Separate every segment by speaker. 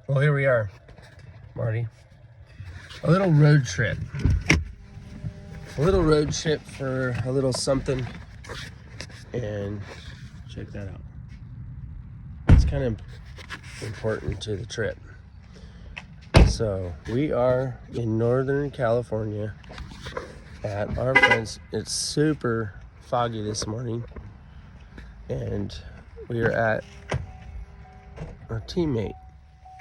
Speaker 1: Well, here we are, Marty. A little road trip. A little road trip for a little something. And check that out. It's kind of important to the trip. So we are in Northern California at our friends. It's super foggy this morning. And we are at our teammate,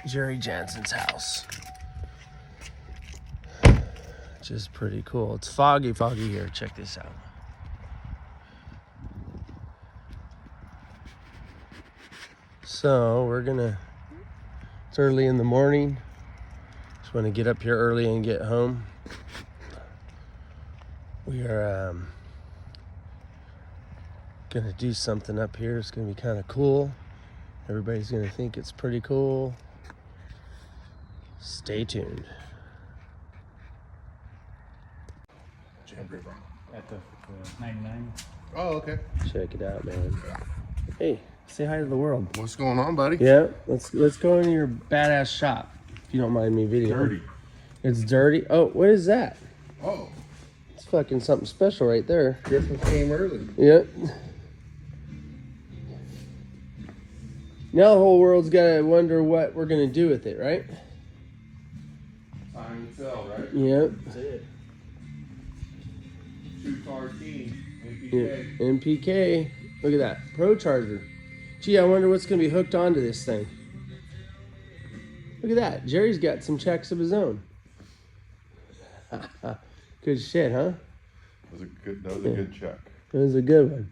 Speaker 1: Jerry Jansen's house. Which is pretty cool. It's foggy here. Check this out. So it's early in the morning. Just want to get up here early and get home. We are gonna do something up here. It's gonna be kind of cool. Everybody's gonna think it's pretty cool. Stay tuned.
Speaker 2: At the 99.
Speaker 3: Oh, okay.
Speaker 1: Check it out, man. Hey, say hi to the world.
Speaker 3: What's going on, buddy?
Speaker 1: Yeah, let's go into your badass shop, if you don't mind me videoing.
Speaker 3: Dirty.
Speaker 1: It's dirty. Oh, what is that?
Speaker 3: Oh,
Speaker 1: It's fucking something special right there.
Speaker 3: Christmas came early.
Speaker 1: Yep. Now the whole world's gotta wonder what we're gonna do with it, right?
Speaker 3: Sign and sell, right?
Speaker 1: Yep.
Speaker 3: That's it. 2-car team.
Speaker 1: Yeah.
Speaker 3: NPK.
Speaker 1: NPK. Look at that. Pro Charger. Gee, I wonder what's gonna be hooked onto this thing. Look at that. Jerry's got some checks of his own. Good shit, huh?
Speaker 3: That was a good check.
Speaker 1: It was a good one.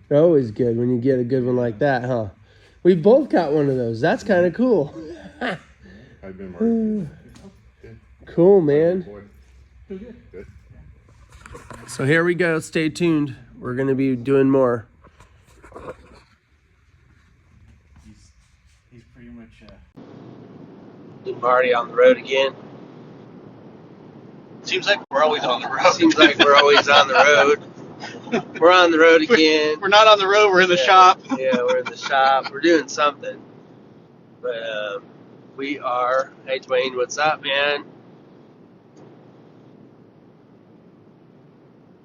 Speaker 1: They're always good when you get a good one like that, huh? We both got one of those. That's kind of cool.
Speaker 3: I've been working.
Speaker 1: Cool, man.
Speaker 3: Good.
Speaker 1: So here we go. Stay tuned. We're going to be doing more.
Speaker 2: He's pretty much.
Speaker 1: Marty on the road again.
Speaker 4: Seems like we're always on the road.
Speaker 1: Seems like we're always on the road. We're on the road again.
Speaker 4: We're not on the road. We're in the shop.
Speaker 1: Yeah, we're in the shop. We're doing something. But we are. Hey, Dwayne, what's up, man?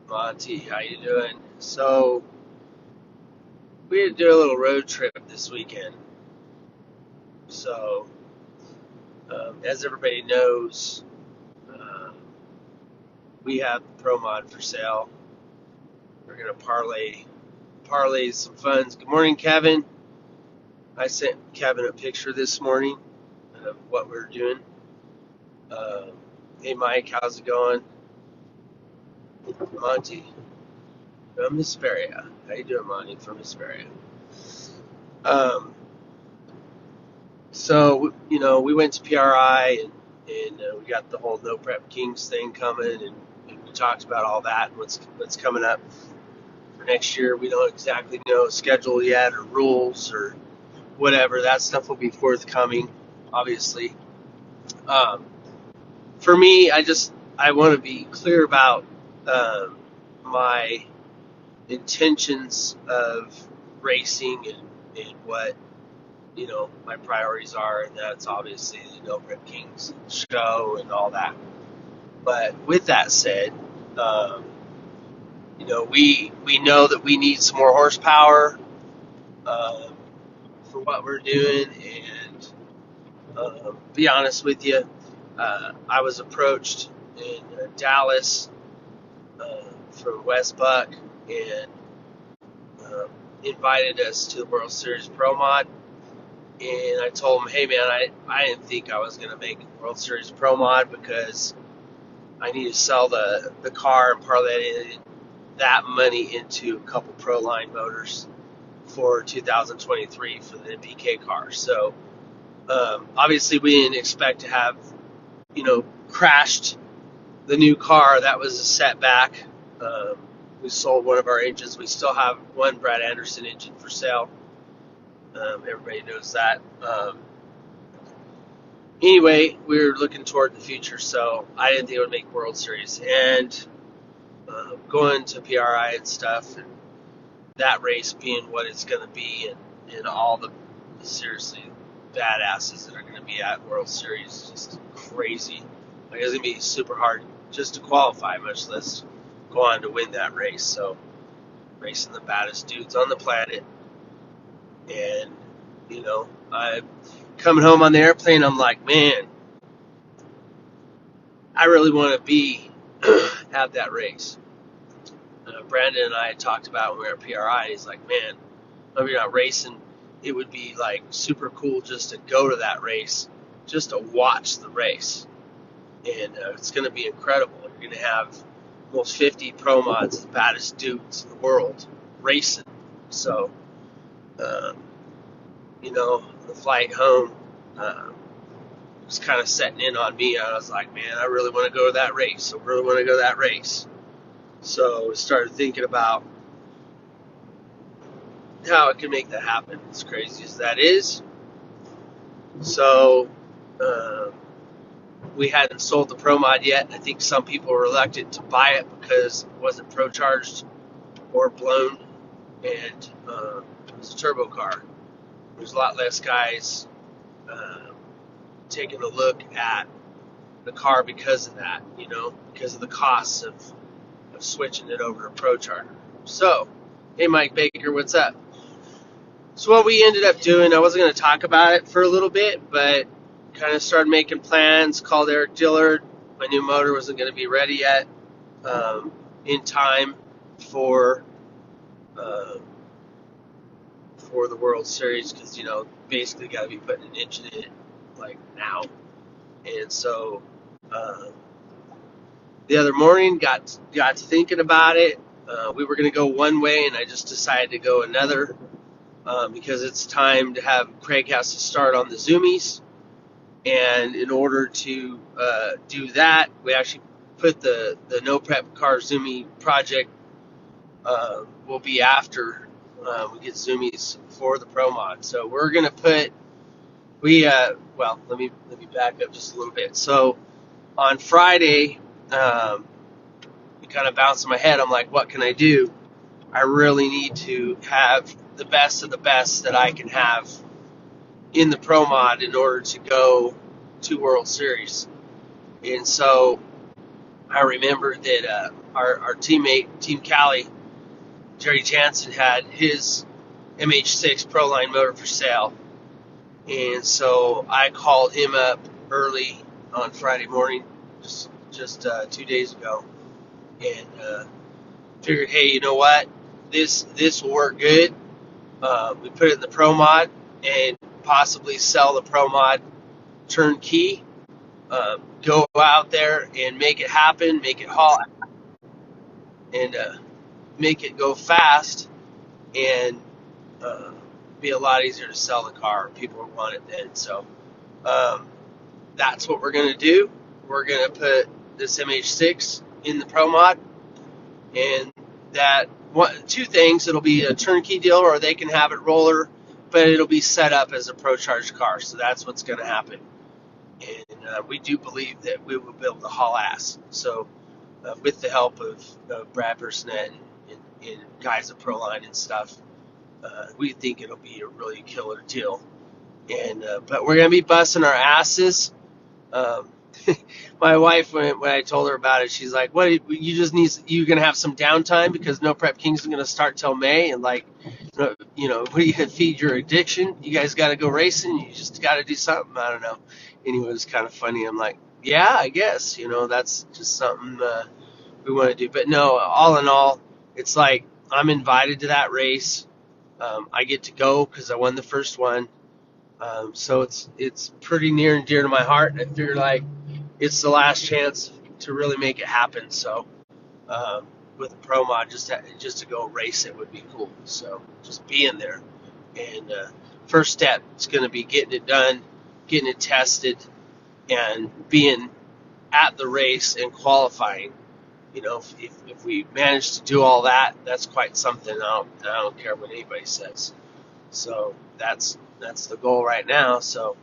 Speaker 1: Monty, how you doing? So, we had to do a little road trip this weekend. So, as everybody knows, we have the Pro Mod for sale. We're gonna parlay some funds. Good morning, Kevin. I sent Kevin a picture this morning of what we're doing. Hey, Mike, how's it going? Monty from Hesperia. How you doing, Monty from Hesperia? So, we went to PRI and we got the whole No Prep Kings thing coming, and we talked about all that and what's coming up for next year. We don't exactly know a schedule yet or rules or whatever. That stuff will be forthcoming, obviously. For me, I want to be clear about my intentions of racing and what my priorities are, and that's obviously the No Prep Kings show and all that. But with that said, we know that we need some more horsepower for what we're doing, and be honest with you, I was approached in Dallas from West Buck and invited us to the World Series Pro Mod. And I told him, hey, man, I didn't think I was going to make World Series Pro Mod because I need to sell the car and parlay that money into a couple Proline motors for 2023 for the NPK car. So, obviously, we didn't expect to have, crashed the new car. That was a setback. We sold one of our engines. We still have one Brad Anderson engine for sale. Everybody knows that. Anyway, we were looking toward the future, so I didn't think it would make World Series. And going to PRI and stuff, and that race being what it's going to be, and all the seriously badasses that are going to be at World Series. Just crazy. Like, it's going to be super hard just to qualify, much less go on to win that race. So, racing the baddest dudes on the planet. And, I'm coming home on the airplane. I'm like, man, I really want to be at that race. Brandon and I had talked about when we were at PRI. He's like, man, if you're not racing, it would be like super cool just to go to that race, just to watch the race. And it's going to be incredible. You're going to have almost 50 pro mods, the baddest dudes in the world, racing. So, the flight home was kind of setting in on me. I was like, man, I really want to go to that race. I really want to go to that race. So I started thinking about how I can make that happen, as crazy as that is. So we hadn't sold the Pro Mod yet. I think some people were reluctant to buy it because it wasn't Pro charged or blown, and it was a turbo car. There's a lot less guys taking a look at the car because of that, because of the costs of switching it over to Pro charger. So, hey Mike Baker, what's up? So what we ended up doing, I wasn't going to talk about it for a little bit, but kind of started making plans, called Eric Dillard. My new motor wasn't going to be ready yet in time for the World Series because, basically got to be putting an engine in it like now. And so the other morning got to thinking about it. We were going to go one way, and I just decided to go another. Because it's time to have Craig has to start on the Zoomies, and in order to do that, we actually put the No Prep Car Zoomie project will be after we get Zoomies for the Pro Mod. So we're gonna put let me back up just a little bit. So on Friday, it kind of bounced in my head. I'm like, what can I do? I really need to have the best of the best that I can have in the Pro Mod in order to go to World Series. And so I remember that our teammate, Team Cali, Jerry Jansen, had his MH6 Proline motor for sale. And so I called him up early on Friday morning, just 2 days ago, and figured, hey, you know what? This will work good. We put it in the Pro Mod and possibly sell the Pro Mod turnkey. Go out there and make it happen, make it haul, and make it go fast, and be a lot easier to sell the car. People will want it then. So that's what we're going to do. We're going to put this MH6 in the Pro Mod, and two things. It'll be a turnkey deal, or they can have it roller, but it'll be set up as a Pro Charge car. So that's what's going to happen. And we do believe that we will be able to haul ass. So with the help of Brad Burstnet and guys at Proline and stuff, we think it'll be a really killer deal. And but we're going to be busting our asses. My wife, when I told her about it, she's like, "What? You're gonna have some downtime because No Prep Kings is gonna start till May, and what do you feed your addiction? You guys got to go racing. You just got to do something. I don't know." Anyway, it was kind of funny. I'm like, "Yeah, I guess that's just something we want to do." But no, all in all, it's like I'm invited to that race. I get to go because I won the first one. So it's pretty near and dear to my heart. I figure it's the last chance to really make it happen. So with the Pro Mod, just to go race it would be cool. So just being there, and first step is going to be getting it done, getting it tested, and being at the race and qualifying. If we manage to do all that, that's quite something. I don't care what anybody says. So that's the goal right now. So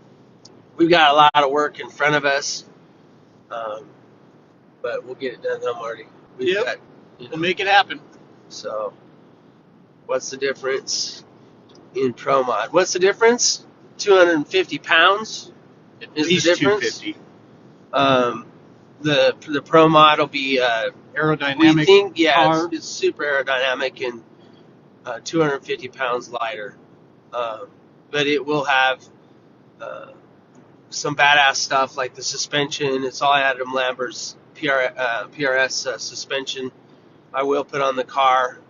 Speaker 1: we've got a lot of work in front of us, but we'll get it done, huh, Marty?
Speaker 4: We'll make it happen.
Speaker 1: So what's the difference in Pro Mod? What's the difference? 250 pounds
Speaker 4: At
Speaker 1: is
Speaker 4: least
Speaker 1: the difference.
Speaker 4: 250.
Speaker 1: The Pro Mod will be we
Speaker 4: Aerodynamic
Speaker 1: think
Speaker 4: car.
Speaker 1: it's super aerodynamic and 250 pounds lighter, but it will have some badass stuff like the suspension. It's all Adam Lambert's PRS suspension. I will put on the car.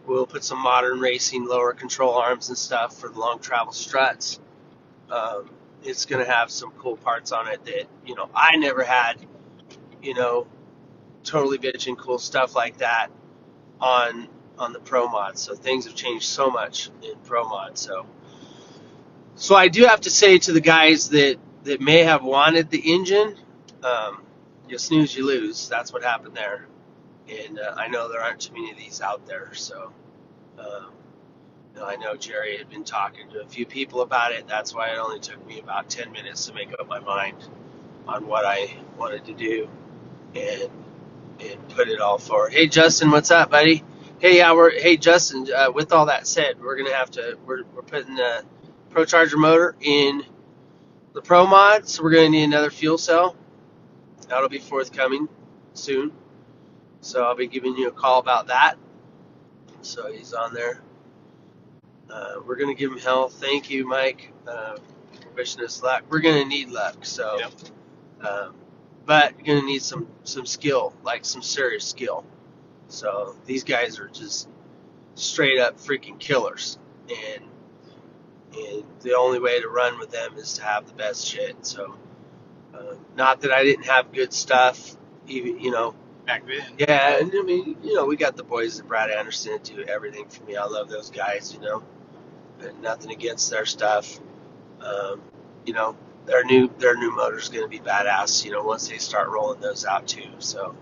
Speaker 1: We'll put some modern racing lower control arms and stuff for the long travel struts. It's going to have some cool parts on it that, I never had, totally bitching cool stuff like that on the Pro Mod. So things have changed so much in Pro Mod. So I do have to say to the guys that may have wanted the engine, you snooze, you lose. That's what happened there. And I know there aren't too many of these out there. So I know Jerry had been talking to a few people about it. That's why it only took me about 10 minutes to make up my mind on what I wanted to do and put it all forward. Hey, Justin, what's up, buddy? Hey, Justin, with all that said, we're putting the Pro Charger motor in the Pro Mod, so we're going to need another fuel cell. That'll be forthcoming soon. So I'll be giving you a call about that. So he's on there. We're going to give him hell. Thank you, Mike, for wishing us luck. We're going to need luck. So,
Speaker 4: Yep.
Speaker 1: but you're going to need some skill, like some serious skill. So these guys are just straight up freaking killers. And the only way to run with them is to have the best shit. So, not that I didn't have good stuff, even,
Speaker 4: Back then.
Speaker 1: Yeah, and I mean, we got the boys at Brad Anderson that do everything for me. I love those guys, and nothing against their stuff. Their new motor's going to be badass, once they start rolling those out too. So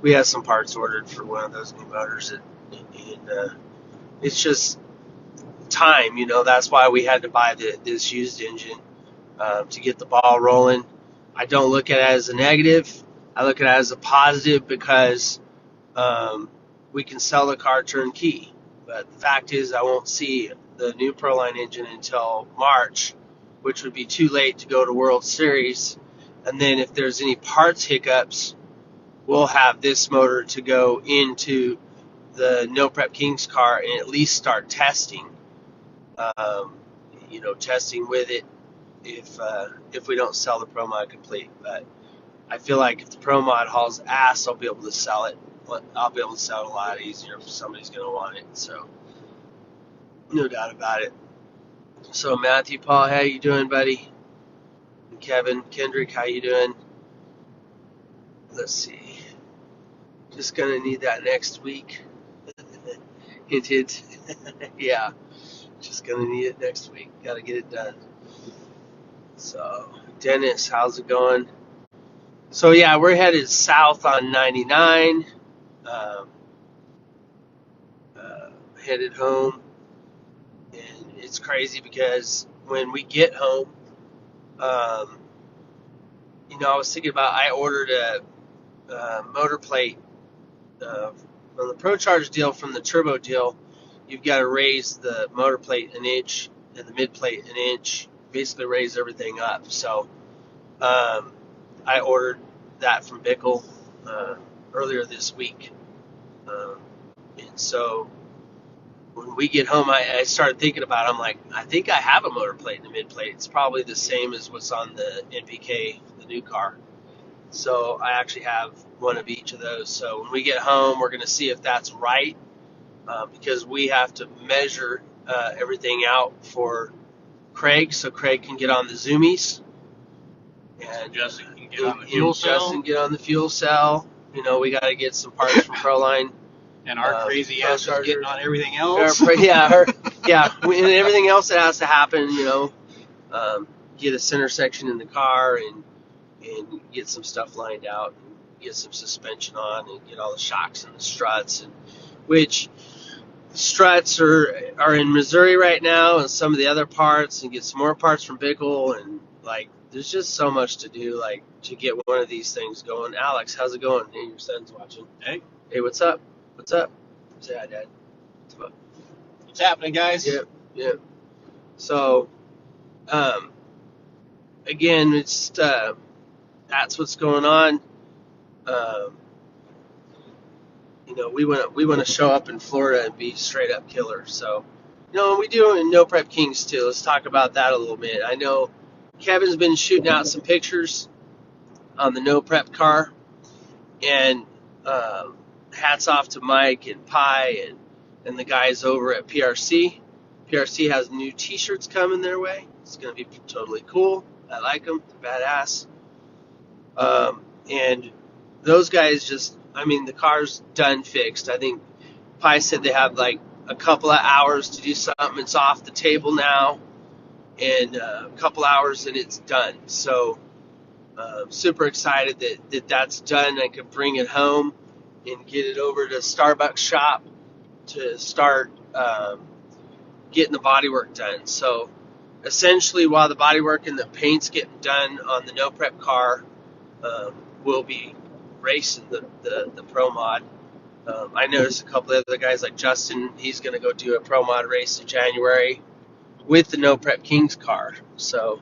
Speaker 1: we have some parts ordered for one of those new motors, and it's just time, That's why we had to buy this used engine to get the ball rolling. I don't look at it as a negative. I look at it as a positive because we can sell the car turnkey. But the fact is, I won't see the new Proline engine until March, which would be too late to go to World Series. And then if there's any parts hiccups, we'll have this motor to go into the No Prep Kings car and at least start testing. Testing with it if we don't sell the Pro Mod complete. But I feel like if the Pro Mod hauls ass, I'll be able to sell it. I'll be able to sell it a lot easier if somebody's going to want it. So, no doubt about it. So, Matthew, Paul, how you doing, buddy? And Kevin, Kendrick, how you doing? Let's see. Just going to need that next week. Hint, hint. Yeah. Just going to need it next week. Got to get it done. So, Dennis, how's it going? So, yeah, we're headed south on 99. Headed home. And it's crazy because when we get home, I was thinking about, I ordered a motor plate on the Pro Charge deal from the Turbo deal. You've got to raise the motor plate an inch and the mid plate an inch, basically raise everything up. So I ordered that from Bickle earlier this week. And so when we get home, I started thinking about it. I'm like, I think I have a motor plate and a mid plate. It's probably the same as what's on the NPK, the new car. So I actually have one of each of those. So when we get home, we're going to see if that's right, because we have to measure everything out for Craig, so Craig can get on the Zoomies. And
Speaker 4: Justin can get on the fuel cell.
Speaker 1: Justin get on the fuel cell. We got to get some parts from Proline.
Speaker 4: And our crazy ass is getting on everything else.
Speaker 1: And everything else that has to happen, get a center section in the car and get some stuff lined out, and get some suspension on, and get all the shocks and the struts, and which struts are in Missouri right now, and some of the other parts, and get some more parts from Bickle, and there's just so much to do, to get one of these things going. Alex, how's it going? Hey, your son's watching.
Speaker 4: Hey,
Speaker 1: what's up? What's up? Say hi, Dad.
Speaker 4: what's happening, guys?
Speaker 1: Yep. So, um, again, it's that's what's going on. Um, we want to show up in Florida and be straight up killers. So, and we do it in No Prep Kings too. Let's talk about that a little bit. I know Kevin's been shooting out some pictures on the No Prep car, and hats off to Mike and Pi and the guys over at PRC. PRC has new T-shirts coming their way. It's going to be totally cool. I like them. They're badass. And those guys the car's done fixed. I think Pi said they have like a couple of hours to do something. It's off the table now, and a couple hours and it's done. So super excited that's done. I can bring it home and get it over to Starbucks shop to start getting the bodywork done. So essentially, while the bodywork and the paint's getting done on the No Prep car, we'll be racing the Pro Mod. I noticed a couple of other guys like Justin. He's going to go do a Pro Mod race in January with the No Prep Kings car. So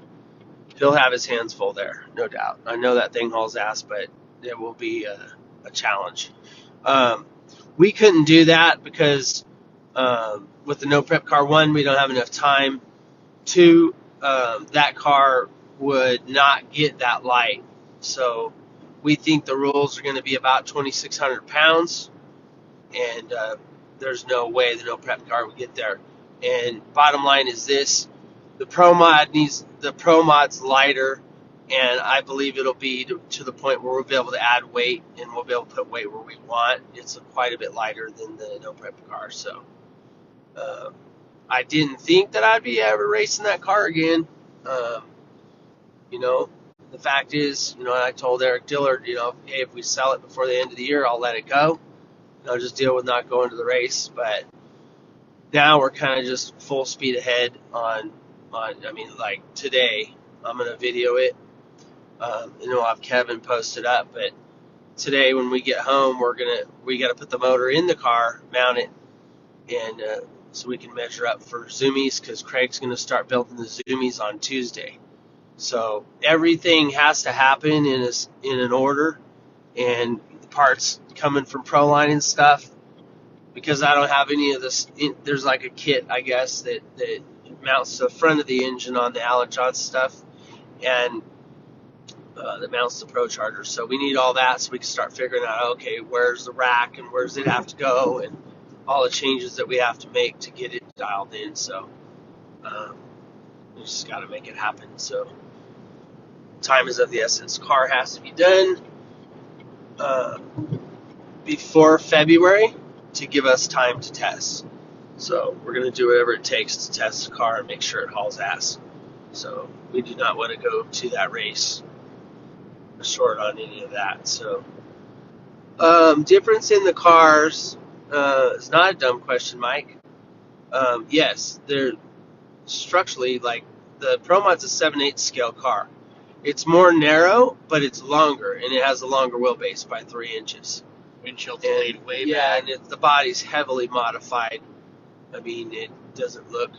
Speaker 1: he'll have his hands full there, no doubt. I know that thing hauls ass, but it will be a challenge. We couldn't do that because with the No Prep car, one, we don't have enough time. Two, that car would not get that light. So we think the rules are going to be about 2,600 pounds, and there's no way the No Prep car would get there. And bottom line is this: the Pro Mod's lighter, and I believe it'll be to the point where we'll be able to add weight, and we'll be able to put weight where we want. It's quite a bit lighter than the No Prep car, so I didn't think that I'd be ever racing that car again. The fact is, I told Eric Dillard, hey, if we sell it before the end of the year, I'll let it go. I'll just deal with not going to the race. But now we're kind of just full speed ahead on like today, I'm going to video it. And we'll have Kevin post it up. But today when we get home, we got to put the motor in the car, mount it, and so we can measure up for zoomies, because Craig's going to start building the zoomies on Tuesday. So everything has to happen in an order, and the parts coming from Proline and stuff, because I don't have any of this. There's like a kit, I guess, that mounts to the front of the engine on the Allen Johnson stuff, and that mounts the Pro Charger. So we need all that so we can start figuring out, okay, where's the rack and where's it have to go, and all the changes that we have to make to get it dialed in. So we just got to make it happen. So time is of the essence. Car has to be done before February to give us time to test. So we're going to do whatever it takes to test the car and make sure it hauls ass. So we do not want to go to that race short on any of that. So difference in the cars is not a dumb question, Mike. Yes, they're structurally, like, the Pro Mod's a 7/8 scale car. It's more narrow, but it's longer, and it has a longer wheelbase by 3 inches.
Speaker 4: Windshield delayed way
Speaker 1: back.
Speaker 4: back.
Speaker 1: And the body's heavily modified. It doesn't look.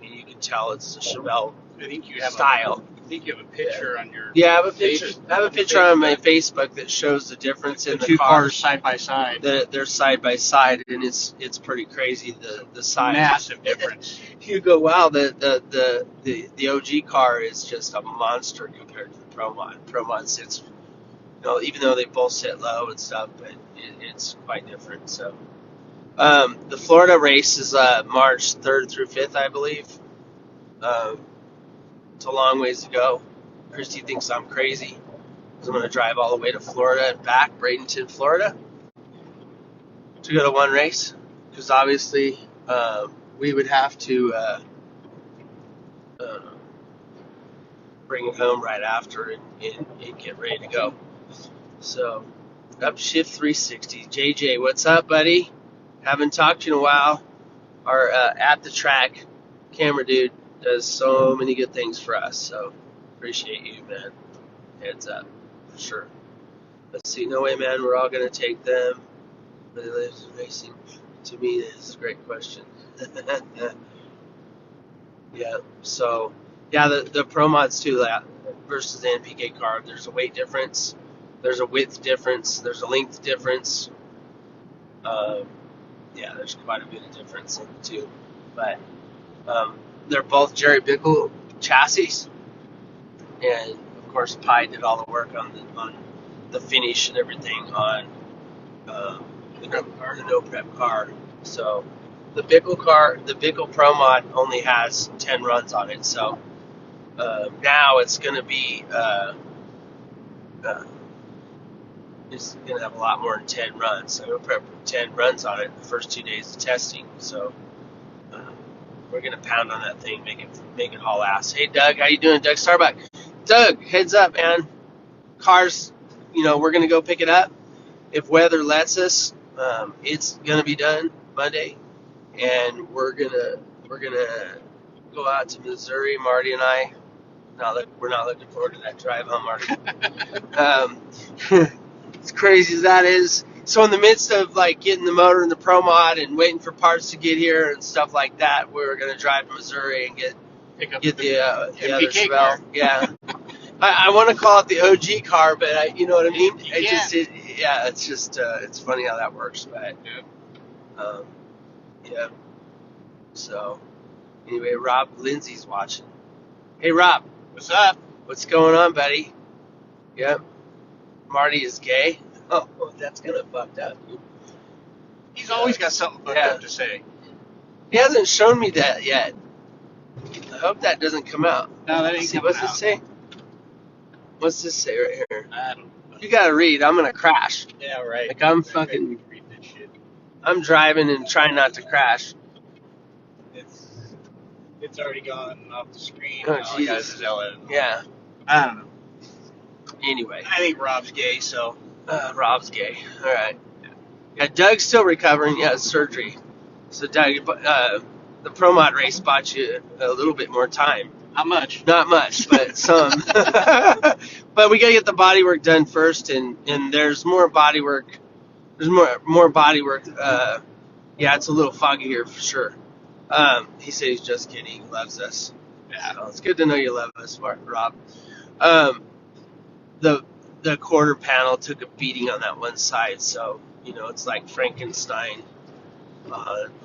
Speaker 1: You can tell it's a Chevelle
Speaker 4: I think you have
Speaker 1: style.
Speaker 4: I think you have a picture on your.
Speaker 1: Yeah, I have a picture. I have a picture on my Facebook that shows the difference in the
Speaker 4: two
Speaker 1: cars.
Speaker 4: cars side by side.
Speaker 1: They're side by side, and it's pretty crazy the size.
Speaker 4: Massive difference.
Speaker 1: You go, wow, the OG car is just a monster compared to the Pro Mod. Pro Mod sits, even though they both sit low and stuff, but it's quite different. So the Florida race is March 3rd through 5th, I believe. It's a long ways to go. Christy thinks I'm crazy, because I'm going to drive all the way to Florida and back, Bradenton, Florida, to go to one race, because obviously we would have to bring it home right after and get ready to go. So, Upshift 360. JJ, what's up, buddy? Haven't talked to you in a while. Our at the track camera dude does so many good things for us, so appreciate you, man. Heads up, for sure. Let's see. No way, man. We're all going to take them. But it lives in racing. To me, that's a great question. Yeah, so Yeah, the Pro Mods too, that versus the NPK car. There's a weight difference, there's a width difference, there's a length difference. Um, yeah, there's quite a bit of difference in the two, but they're both Jerry Bickle chassis, and of course Pi did all the work on the finish and everything on the no prep car. So the Bickle Pro Mod only has 10 runs on it. So now it's going to be it's going to have a lot more than 10 runs. So no prep 10 runs on it the first 2 days of testing. So we're going to pound on that thing, make it haul ass. Hey Doug, how you doing? Doug Starbuck. Doug, heads up, man. Cars, we're going to go pick it up. If weather lets us, it's gonna be done Monday, and we're gonna go out to Missouri. Marty and I, we're not looking forward to that drive home, Marty. As crazy as that is. So in the midst of like getting the motor in the Pro Mod and waiting for parts to get here and stuff like that, we're gonna drive to Missouri and get the other spell. Yeah. I want to call it the OG car, but you know what I mean? It's funny how that works, but yeah. So anyway, Rob Lindsay's watching. Hey Rob,
Speaker 4: What's up?
Speaker 1: what's going on, buddy? Yep. Marty is gay. Oh, that's gonna fucked up.
Speaker 4: He's always got something fucked up to say.
Speaker 1: He hasn't shown me that yet. I hope that doesn't come out.
Speaker 4: No, that ain't coming
Speaker 1: What's
Speaker 4: out.
Speaker 1: this say? What's this say right here?
Speaker 4: I don't know.
Speaker 1: You gotta read. I'm gonna crash.
Speaker 4: Yeah, right.
Speaker 1: Like I'm
Speaker 4: I
Speaker 1: fucking.
Speaker 4: can read this shit.
Speaker 1: I'm driving and trying not to crash.
Speaker 4: It's already gone off the screen.
Speaker 1: Oh,
Speaker 4: All I got
Speaker 1: Jesus.
Speaker 4: is Ella.
Speaker 1: Yeah.
Speaker 4: I don't know.
Speaker 1: Anyway,
Speaker 4: I think Rob's gay, so.
Speaker 1: Rob's gay. All right. Yeah, Doug's still recovering. Yeah, surgery. So Doug, the Pro Mod race bought you a little bit more time.
Speaker 4: How much?
Speaker 1: Not much, but some. But we gotta get the body work done first, and there's more body work. There's more body work. Yeah, it's a little foggy here for sure. He said he's just kidding. He loves us. Yeah, so it's good to know you love us, Rob. The quarter panel took a beating on that one side, so it's like Frankenstein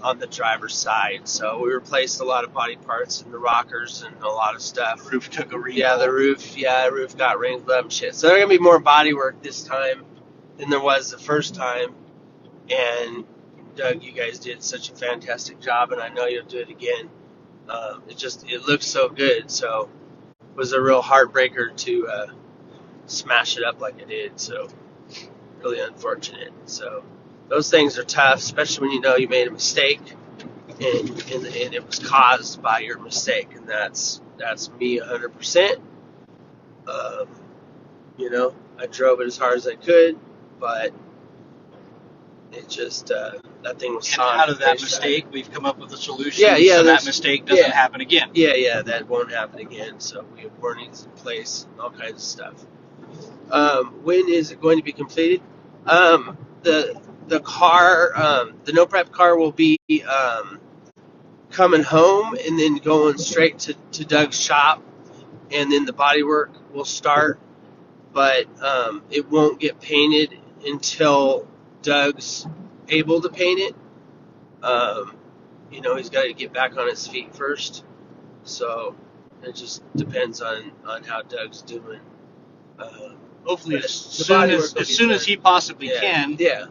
Speaker 1: on the driver's side. So we replaced a lot of body parts and the rockers and a lot of stuff.
Speaker 4: The roof took a wrinkle.
Speaker 1: Yeah, the roof got wrinkled up and shit. So there's gonna be more body work this time than there was the first time. And Doug, you guys did such a fantastic job, and I know you'll do it again. It looks so good. So it was a real heartbreaker to smash it up like it did. So really unfortunate. So those things are tough, especially when you made a mistake, and it was caused by your mistake, and that's me 100%. I drove it as hard as I could, but it just that thing was.
Speaker 4: And out of that mistake, we've come up with a solution.
Speaker 1: Yeah,
Speaker 4: so that mistake doesn't happen again.
Speaker 1: Yeah, that won't happen again. So we have warnings in place, and all kinds of stuff. When is it going to be completed? The car, the no prep car will be coming home and then going straight to Doug's shop, and then the body work will start, but it won't get painted until Doug's able to paint it. He's got to get back on his feet first, so it just depends on how Doug's doing.
Speaker 4: Hopefully as soon as he possibly can.
Speaker 1: Yeah,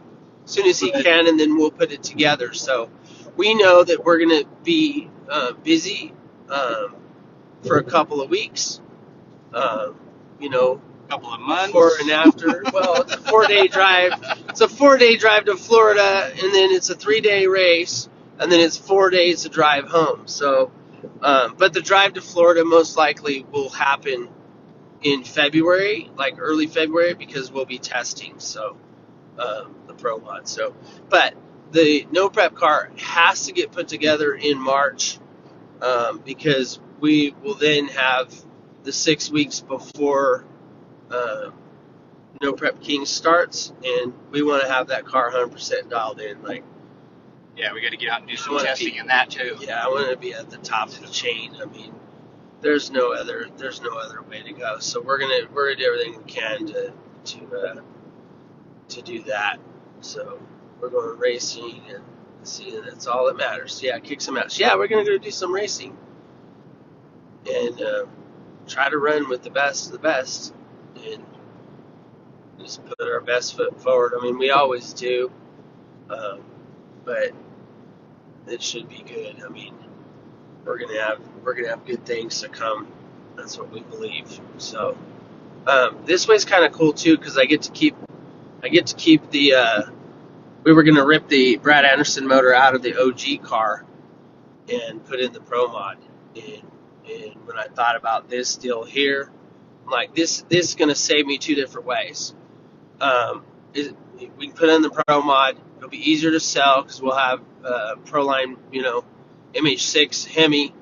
Speaker 1: as soon as he can, and then we'll put it together. So we know that we're going to be busy for a couple of weeks.
Speaker 4: Couple of months.
Speaker 1: Before and after. Well, it's a 4-day drive. It's a 4-day drive to Florida, and then it's a 3-day race, and then it's 4 days to drive home. So, but the drive to Florida most likely will happen in February, like early February, because we'll be testing. So, the Pro Mod. So, but the no prep car has to get put together in March, because we will then have the 6 weeks before No Prep King starts, and we want to have that car 100% dialed in.
Speaker 4: Yeah, we got to get out and do some testing in that too.
Speaker 1: Yeah, I want to be at the top of the chain. I mean, there's no other way to go. So we're gonna do everything we can to do that. So we're going racing and see, and that's all that matters. Yeah, kick some ass. Yeah, we're gonna go do some racing and try to run with the best of the best and just put our best foot forward. I mean, we always do, but it should be good. I mean, we're gonna have good things to come. That's what we believe. So this way's kind of cool too because I get to keep the. We were gonna rip the Brad Anderson motor out of the OG car and put in the Pro Mod. And when I thought about this deal here, I'm like, this is gonna save me two different ways. We can put in the Pro Mod. It'll be easier to sell because we'll have Proline, MH6 Hemi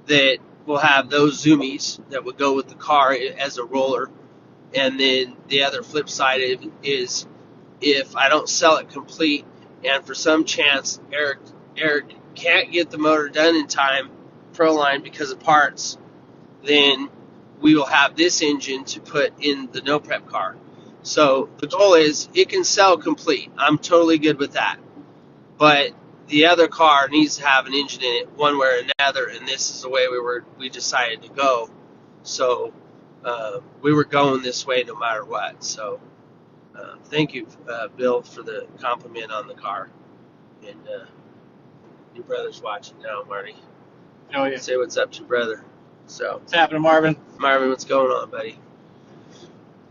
Speaker 1: that will have those zoomies that would go with the car as a roller. And then the other flip side is if I don't sell it complete and for some chance Eric can't get the motor done in time, Proline, because of parts, then we will have this engine to put in the no prep car. So the goal is it can sell complete. I'm totally good with that. But the other car needs to have an engine in it one way or another, and this is the way we decided to go. So we were going this way no matter what. So thank you, Bill, for the compliment on the car. And your brother's watching now, Marty.
Speaker 4: Oh yeah.
Speaker 1: Say what's up to your brother. So
Speaker 4: What's happening, Marvin?
Speaker 1: Marvin, what's going on, buddy?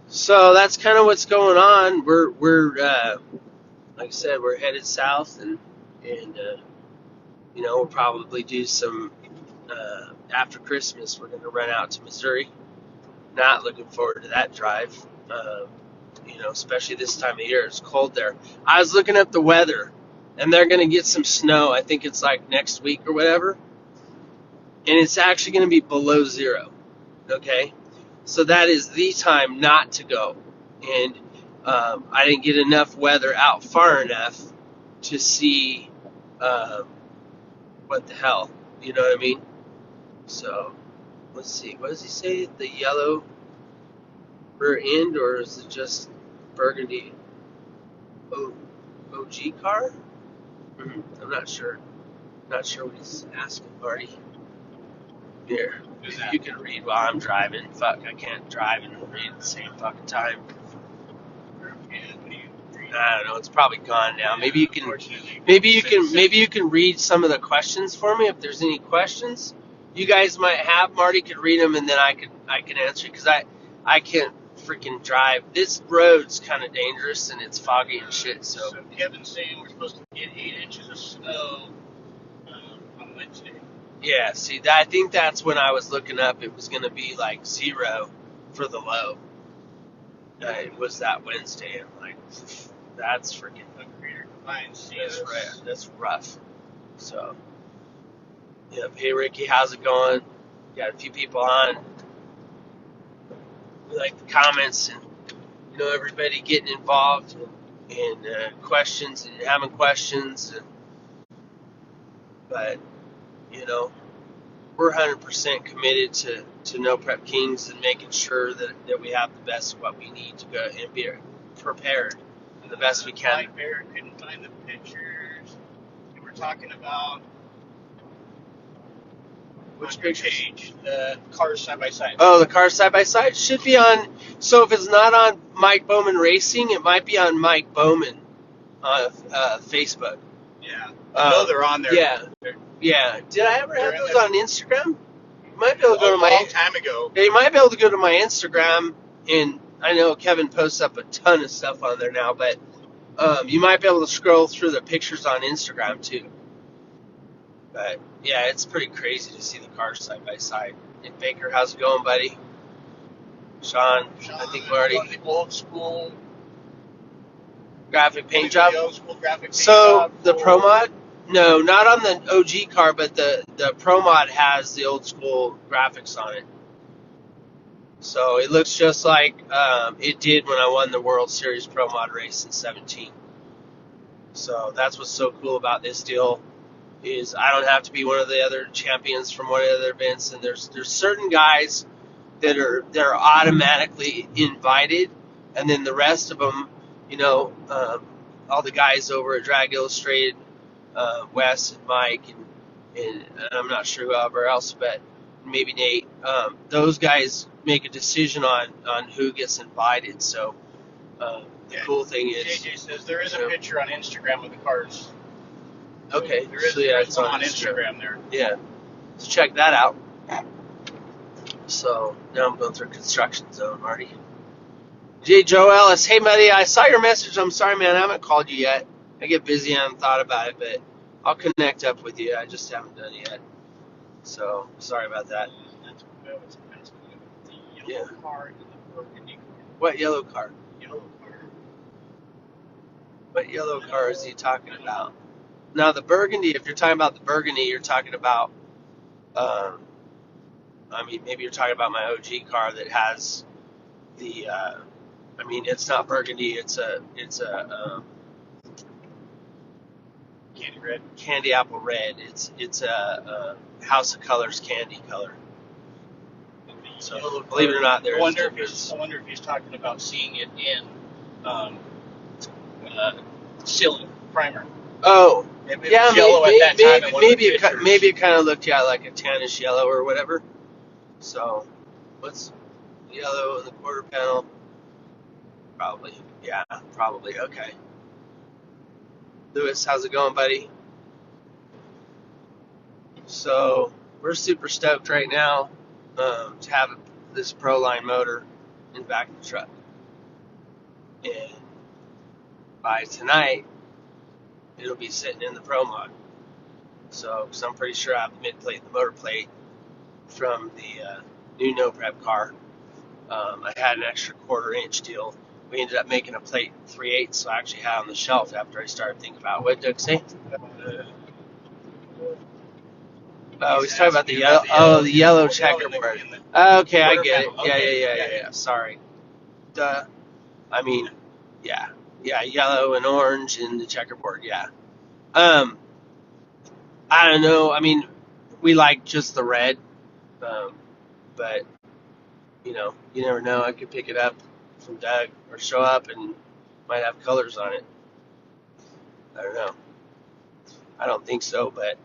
Speaker 1: So that's kind of what's going on. We're like I said, we're headed south, and we'll probably do some after Christmas. We're going to run out to Missouri. Not looking forward to that drive. Especially this time of year. It's cold there. I was looking up the weather, and they're going to get some snow. I think it's like next week or whatever, and it's actually going to be below zero. Okay, so that is the time not to go. And I didn't get enough weather out far enough to see what the hell, you know what I mean? So let's see. What does he say? The yellow rear end, or is it just burgundy OG car? I'm not sure. Not sure what he's asking, Marty. Here, you can read while I'm driving. Fuck, I can't drive and read at the same fucking time. I don't know. It's probably gone now. Maybe you can read some of the questions for me if there's any questions you guys might have. Marty could read them and then I can answer because I can't freaking drive. This road's kind of dangerous and it's foggy and shit. So
Speaker 4: Kevin's saying we're supposed to get 8 inches of snow on Wednesday.
Speaker 1: Yeah, see, I think that's when I was looking up. It was going to be like 0 for the low. It was that Wednesday. I'm like, that's freaking that's rough. So, yep. Hey, Ricky, how's it going? Got a few people on. We like the comments and everybody getting involved and questions and having questions. But we're 100% committed to No Prep Kings and making sure that we have the best of what we need to go and be prepared the best we can.
Speaker 4: Mike Barrett couldn't find the pictures. We were talking about
Speaker 1: which pictures?
Speaker 4: The cars side by side.
Speaker 1: Oh, the cars side by side should be on. So if it's not on Mike Bowman Racing, it might be on Mike Bowman on Facebook.
Speaker 4: Yeah, I know they're on there.
Speaker 1: Yeah. Did I ever have those on Instagram? You might be able to go to
Speaker 4: my long time ago.
Speaker 1: Yeah, you might be able to go to my Instagram, and I know Kevin posts up a ton of stuff on there now, but you might be able to scroll through the pictures on Instagram too. But yeah, it's pretty crazy to see the cars side by side. Nick Baker, how's it going, buddy? Sean, I think Marty.
Speaker 4: The old school
Speaker 1: graphic paint job.
Speaker 4: The old school graphic paint
Speaker 1: job the Pro Mod. No, not on the OG car, but the Pro Mod has the old school graphics on it. So it looks just like it did when I won the World Series Pro Mod race in 2017. So that's what's so cool about this deal. is I don't have to be one of the other champions from one of the other events, and there's certain guys that are automatically invited, and then the rest of them, all the guys over at Drag Illustrated, Wes and Mike, and I'm not sure whoever else, but maybe Nate. Those guys make a decision on who gets invited. So the cool thing is,
Speaker 4: JJ says there is a picture on Instagram of the cars.
Speaker 1: Okay,
Speaker 4: There is,
Speaker 1: so yeah,
Speaker 4: it's on Instagram there.
Speaker 1: Yeah, so check that out. So now I'm going through construction zone, Marty. J. Joe Ellis, hey buddy, I saw your message. I'm sorry, man, I haven't called you yet. I get busy and I haven't thought about it, but I'll connect up with you. I just haven't done it yet. So sorry about that.
Speaker 4: The yellow car and the burgundy car.
Speaker 1: What yellow car?
Speaker 4: Yellow car.
Speaker 1: What yellow car is he talking about? Now the burgundy, if you're talking about the burgundy, you're talking about, maybe you're talking about my OG car that has the, it's not burgundy, it's a
Speaker 4: Candy red.
Speaker 1: Candy apple red. It's a House of Colors candy color. So believe it or not, there's
Speaker 4: I wonder if he's talking about seeing it in Seal primer.
Speaker 1: Oh, yeah, maybe it kind of looked like a tannish yellow or whatever. So, what's yellow in the quarter panel? Probably, okay. Lewis, how's it going, buddy? So we're super stoked right now to have this Proline motor in the back of the truck, and by tonight it'll be sitting in the Pro Mod. So, because I'm pretty sure I have the mid plate and the motor plate from the new No Prep car. I had an extra 1/4 inch deal. We ended up making a plate 3/8, so I actually had it on the shelf after I started thinking about it. What did Doug say? Oh, he's talking about the yellow. Oh, the yellow checkerboard. Okay, I get it. Yeah. Sorry. Duh. Yellow and orange and the checkerboard. Yeah. I don't know. We like just the red, but you never know. I could pick it up from Doug or show up and might have colors on it. I don't know. I don't think so, but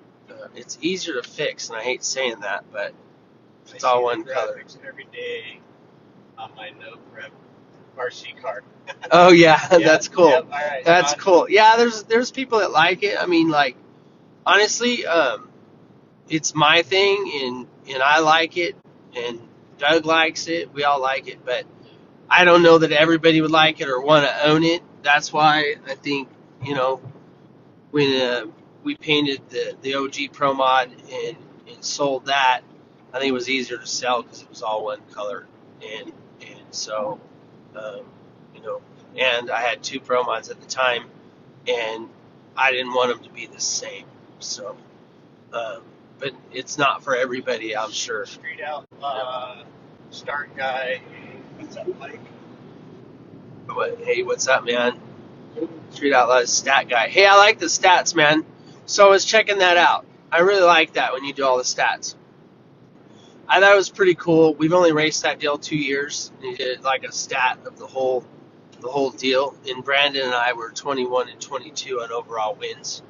Speaker 1: it's easier to fix, and I hate saying that, but it's all one color.
Speaker 4: Every day on my No Prep RC car.
Speaker 1: Oh yeah, that's cool.
Speaker 4: Yep, all right,
Speaker 1: that's cool. Yeah, there's people that like it. Honestly, it's my thing, and I like it, and Doug likes it. We all like it, but I don't know that everybody would like it or want to own it. That's why I think, when we painted the OG Pro Mod and sold that, I think it was easier to sell because it was all one color, and so and I had 2 Pro Mods at the time, and I didn't want them to be the same. So, but it's not for everybody, I'm sure.
Speaker 4: Street out start guy. What's up, Mike?
Speaker 1: Hey, what's up, man? Street Outlaws stat guy. Hey, I like the stats, man. So I was checking that out. I really like that when you do all the stats. I thought it was pretty cool. We've only raced that deal 2 years. You did like a stat of the whole deal. And Brandon and I were 21 and 22 on overall wins,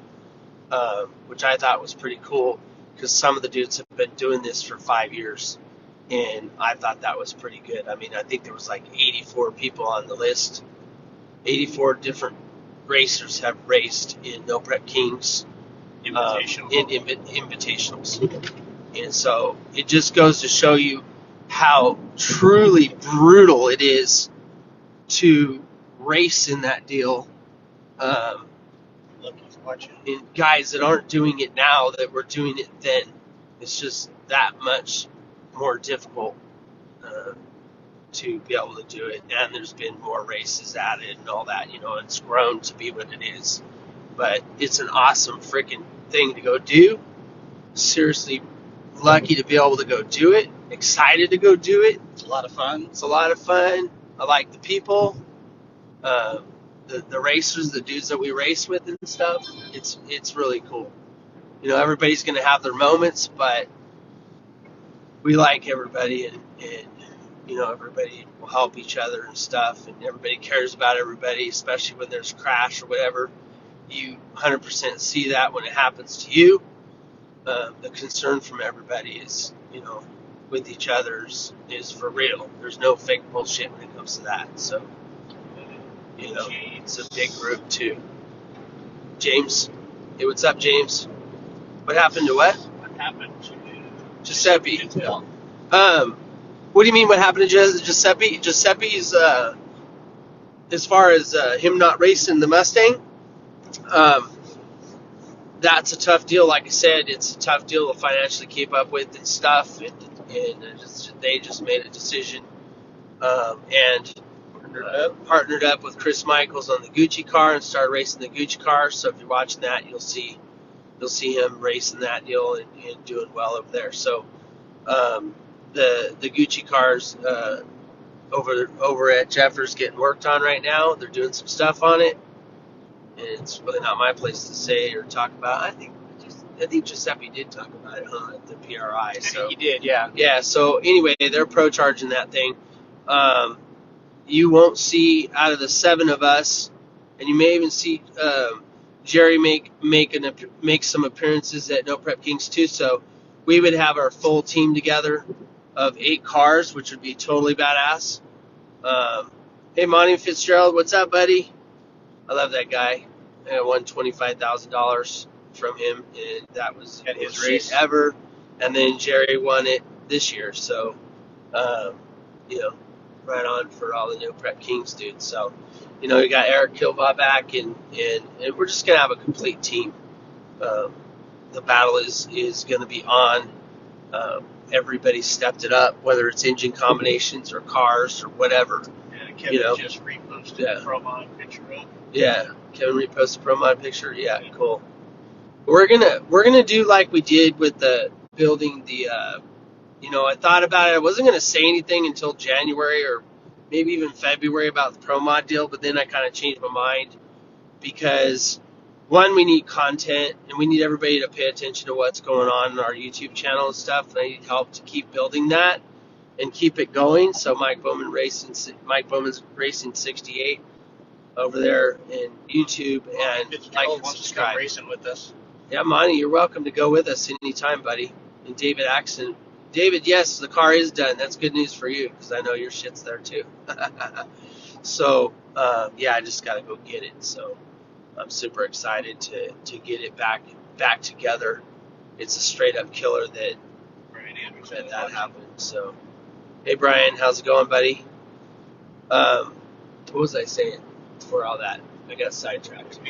Speaker 1: which I thought was pretty cool because some of the dudes have been doing this for 5 years. And I thought that was pretty good. I think there was like 84 people on the list. 84 different racers have raced in No Prep Kings invitationals. And so it just goes to show you how truly brutal it is to race in that deal. And guys that aren't doing it now that were doing it then, it's just that much more difficult to be able to do it. And there's been more races added and all that, it's grown to be what it is. But it's an awesome freaking thing to go do. Seriously lucky to be able to go do it. Excited to go do it.
Speaker 4: It's a lot of fun.
Speaker 1: I like the people, the racers, the dudes that we race with and stuff. It's really cool. everybody's going to have their moments, but we like everybody, and everybody will help each other and stuff, and everybody cares about everybody, especially when there's a crash or whatever. You 100% see that when it happens to you. The concern from everybody is, with each other's is for real. There's no fake bullshit when it comes to that. So, it's a big group too. James, hey, what's up, James? What happened to what?
Speaker 4: What happened to
Speaker 1: Giuseppe?
Speaker 4: Intel?
Speaker 1: What do you mean? What happened to Giuseppe? Giuseppe's, as far as him not racing the Mustang, that's a tough deal. Like I said, it's a tough deal to financially keep up with and stuff. And they just made a decision and partnered up with Chris Michaels on the Gucci car and started racing the Gucci car. So if you're watching that, you'll see him racing that deal and doing well over there. So the Gucci cars over at Jeffers getting worked on right now. They're doing some stuff on it, and it's really not my place to say or talk about. I think Giuseppe did talk about it, at the PRI. So
Speaker 4: He did, yeah.
Speaker 1: yeah. So anyway, they're pro charging that thing. You won't see out of the 7 of us, and you may even see Jerry make some appearances at No Prep Kings too. So we would have our full team together of 8 cars, which would be totally badass. Hey, Monty Fitzgerald, what's up, buddy? I love that guy. I won $25,000 from him, and that was
Speaker 4: At his
Speaker 1: shit
Speaker 4: race
Speaker 1: ever. And then Jerry won it this year, so right on for all the No Prep Kings dudes. So we got Eric Kilbaugh back, and we're just gonna have a complete team. The battle is going to be on. Everybody stepped it up, whether it's engine combinations or cars or whatever.
Speaker 4: Yeah, Kevin just reposted the Proline picture up.
Speaker 1: Yeah, Kevin reposted the Proline picture. Yeah, cool. We're gonna do like we did with the building the. I thought about it. I wasn't gonna say anything until January or maybe even February about the Pro Mod deal, but then I kind of changed my mind because. One, we need content, and we need everybody to pay attention to what's going on in our YouTube channel and stuff. And I need help to keep building that and keep it going. So Mike Bowman's racing 68 over there in YouTube, and like and subscribe.
Speaker 4: Racing with us.
Speaker 1: Yeah, Monty, you're welcome to go with us anytime, buddy. And David Axon. David, yes, the car is done. That's good news for you because I know your shit's there too. So I just gotta go get it. So. I'm super excited to get it back together. It's a straight up killer that happened. So, hey Brian, how's it going, buddy? What was I saying before all that? I got sidetracked.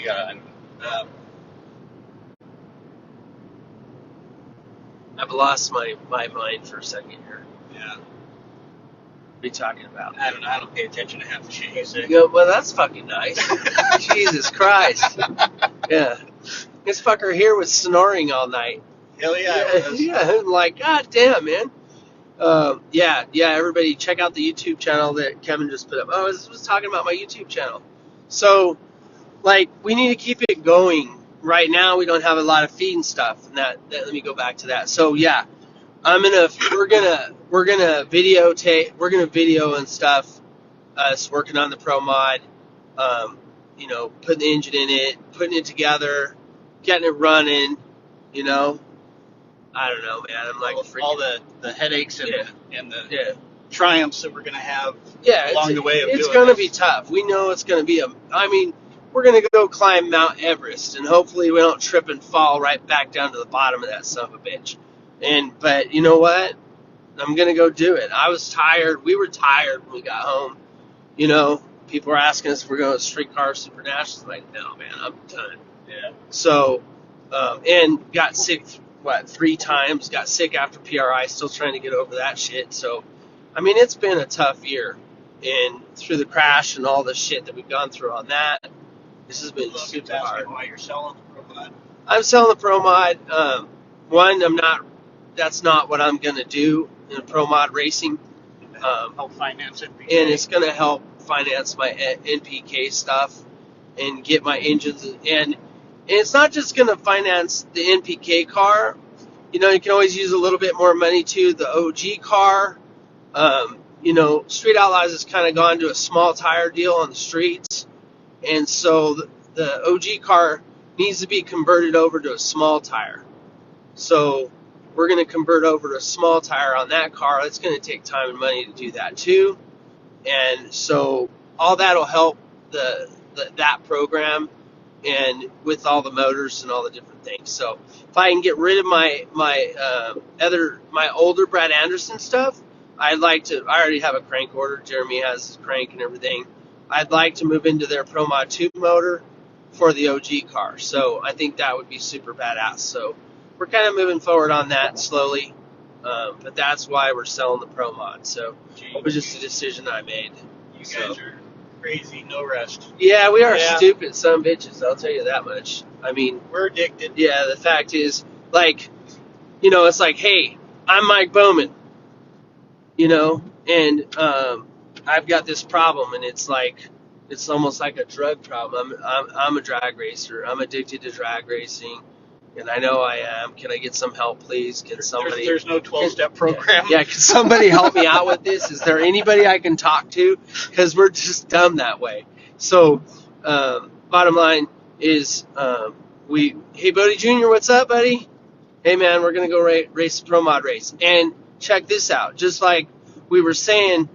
Speaker 1: I've lost my mind for a second here.
Speaker 4: Yeah.
Speaker 1: What are you talking about?
Speaker 4: I don't know. I don't pay attention to half the shit you say.
Speaker 1: You go, well, that's fucking nice. Jesus Christ. Yeah. This fucker here was snoring all night.
Speaker 4: Hell yeah.
Speaker 1: Yeah, I'm like, God damn, man. Everybody check out the YouTube channel that Kevin just put up. I was talking about my YouTube channel. So, we need to keep it going. Right now, we don't have a lot of feed and stuff. And that let me go back to that. So, yeah. We're gonna video and stuff, us working on the Pro Mod, putting the engine in it, putting it together, getting it running, I don't know, man. I'm like
Speaker 4: all the headaches and the triumphs that we're gonna have along the way of
Speaker 1: it's
Speaker 4: doing
Speaker 1: gonna
Speaker 4: this.
Speaker 1: be tough. We know it's gonna be we're gonna go climb Mount Everest, and hopefully we don't trip and fall right back down to the bottom of that son of a bitch. But you know what? I'm going to go do it. I was tired. We were tired when we got home. People were asking us if we're going to Streetcar Super Nationals. I'm like, no, man, I'm done.
Speaker 4: Yeah.
Speaker 1: So, and got sick, 3 times. Got sick after PRI. Still trying to get over that shit. So, it's been a tough year. And through the crash and all the shit that we've gone through on that, this has been super hard.
Speaker 4: Why you're selling the Pro Mod?
Speaker 1: I'm selling the Pro Mod. That's not what I'm going to do in Pro Mod racing.
Speaker 4: Help finance it.
Speaker 1: And it's going to help finance my NPK stuff and get my engines. And And it's not just going to finance the NPK car. You know, you can always use a little bit more money to the OG car. You know, Street Outlaws has kind of gone to a small tire deal on the streets. And so the OG car needs to be converted over to a small tire. So we're going to convert over to a small tire on that car. It's going to take time and money to do that too. And so all that will help that program, and with all the motors and all the different things. So if I can get rid of my older Brad Anderson stuff, I'd like to. I already have a crank order. Jeremy has his crank and everything. I'd like to move into their Pro Mod 2 motor for the OG car. So I think that would be super badass. So we're kind of moving forward on that slowly. But that's why we're selling the Pro Mod. So it was just a decision I made.
Speaker 4: You guys are crazy, no rest.
Speaker 1: Yeah, we are stupid son of bitches, I'll tell you that much. I mean,
Speaker 4: we're addicted.
Speaker 1: Yeah, the fact is, like, you know, it's like, hey, I'm Mike Bowman, you know, and I've got this problem, and it's like, it's almost like a drug problem. I'm a drag racer. I'm addicted to drag racing, and I know I am. Can I get some help, please? Can somebody?
Speaker 4: There's no 12-step program.
Speaker 1: Yeah, can somebody help me out with this? Is there anybody I can talk to? Because we're just dumb that way. So, bottom line is, hey, Bodie Jr., what's up, buddy? Hey, man, we're going to go race a Pro Mod race. And check this out. Just like we were saying,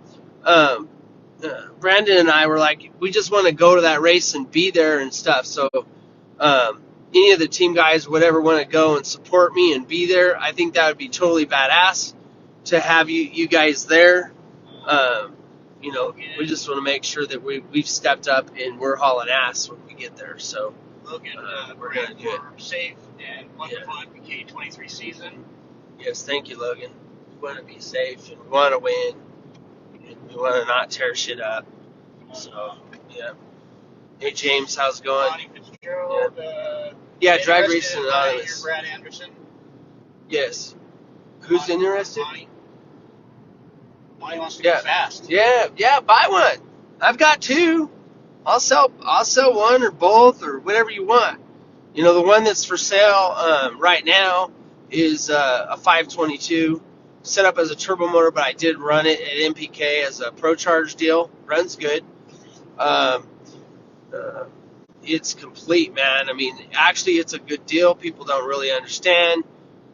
Speaker 1: Brandon and I were like, we just want to go to that race and be there and stuff. So, any of the team guys, whatever, want to go and support me and be there, I think that would be totally badass to have you guys there. You know, we just want to make sure that we've stepped up and we're hauling ass when we get there. So,
Speaker 4: Logan,
Speaker 1: we're going to do it.
Speaker 4: Safe and wonderful NPK 23 season.
Speaker 1: Yes, thank you, Logan. We want to be safe and we want to win and we want to not tear shit up. So, yeah. Hey, James, how's it going? Yeah, Drag Racing Anonymous.
Speaker 4: Brad Anderson.
Speaker 1: Yes. Who's interested?
Speaker 4: Monty wants to go fast.
Speaker 1: Yeah, buy one. I've got two. I'll sell one or both or whatever you want. You know, the one that's for sale right now is a 522 set up as a turbo motor, but I did run it at MPK as a Pro Charge deal. Runs good. It's complete, man. I mean, actually, it's a good deal. People don't really understand.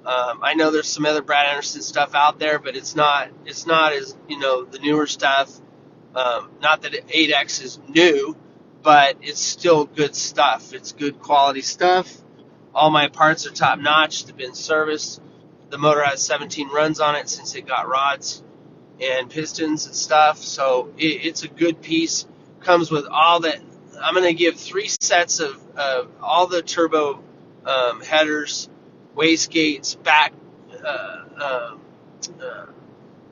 Speaker 1: I know there's some other Brad Anderson stuff out there, but it's not as, you know, the newer stuff. Not that 8X is new, but it's still good stuff. It's good quality stuff. All my parts are top notch. They've been serviced. The motor has 17 runs on it since it got rods and pistons and stuff. So it's a good piece. Comes with all that. I'm going to give 3 sets of all the turbo headers, wastegates, back,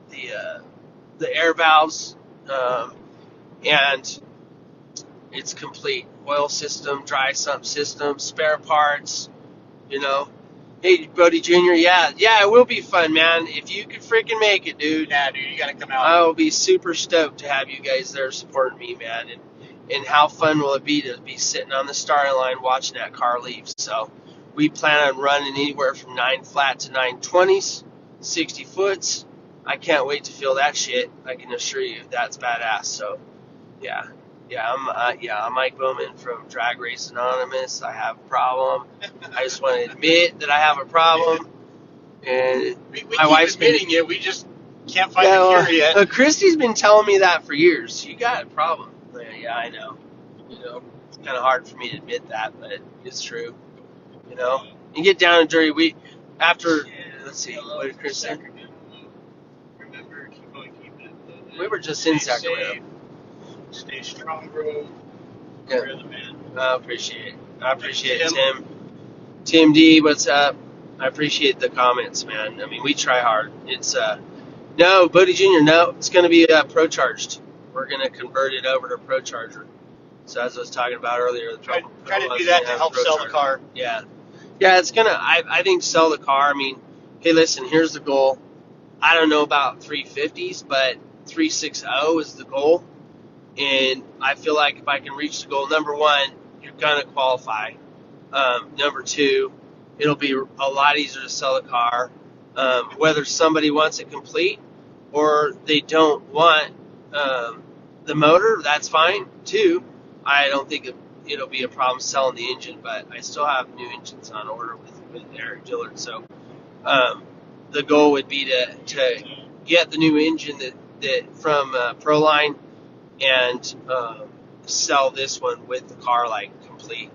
Speaker 1: the air valves, and it's complete. Oil system, dry sump system, spare parts, you know. Hey, Bodie Jr., yeah, it will be fun, man. If you could freaking make it, dude.
Speaker 4: Yeah, dude, you got to come out.
Speaker 1: I will be super stoked to have you guys there supporting me, man. And how fun will it be to be sitting on the starting line watching that car leave? So we plan on running anywhere from 9 flat to 920s, 60 foots. I can't wait to feel that shit. I can assure you that's badass. So yeah, I'm Mike Bowman from Drag Race Anonymous. I have a problem. I just want to admit that I have a problem. And
Speaker 4: we
Speaker 1: my wife's
Speaker 4: admitting it. We just can't find the cure yet.
Speaker 1: Christy's been telling me that for years. You got a problem. Yeah, I know. You know, it's kind of hard for me to admit that, but it's true. You know, you get down and dirty. Let's see, what did Chris say?
Speaker 4: Remember, keep it.
Speaker 1: We were just in Sacramento.
Speaker 4: Stay strong, bro.
Speaker 1: Yeah.
Speaker 4: You're the man.
Speaker 1: I appreciate it, Tim. Tim D, what's up? I appreciate the comments, man. I mean, we try hard. It's no, Bodie Jr. No, it's going to be Pro Charged. We're going to convert it over to Pro Charger. So as I was talking about earlier,
Speaker 4: try to do that to help sell the car.
Speaker 1: Yeah, it's gonna. I think sell the car. I mean, hey, listen, here's the goal. I don't know about 350s, but 360 is the goal. And I feel like if I can reach the goal, number one, you're gonna qualify. Number two, it'll be a lot easier to sell a car. Whether somebody wants it complete or they don't want the motor, that's fine too. I don't think it'll be a problem selling the engine, but I still have new engines on order with Eric Dillard. So the goal would be to get the new engine that from Proline and sell this one with the car like complete.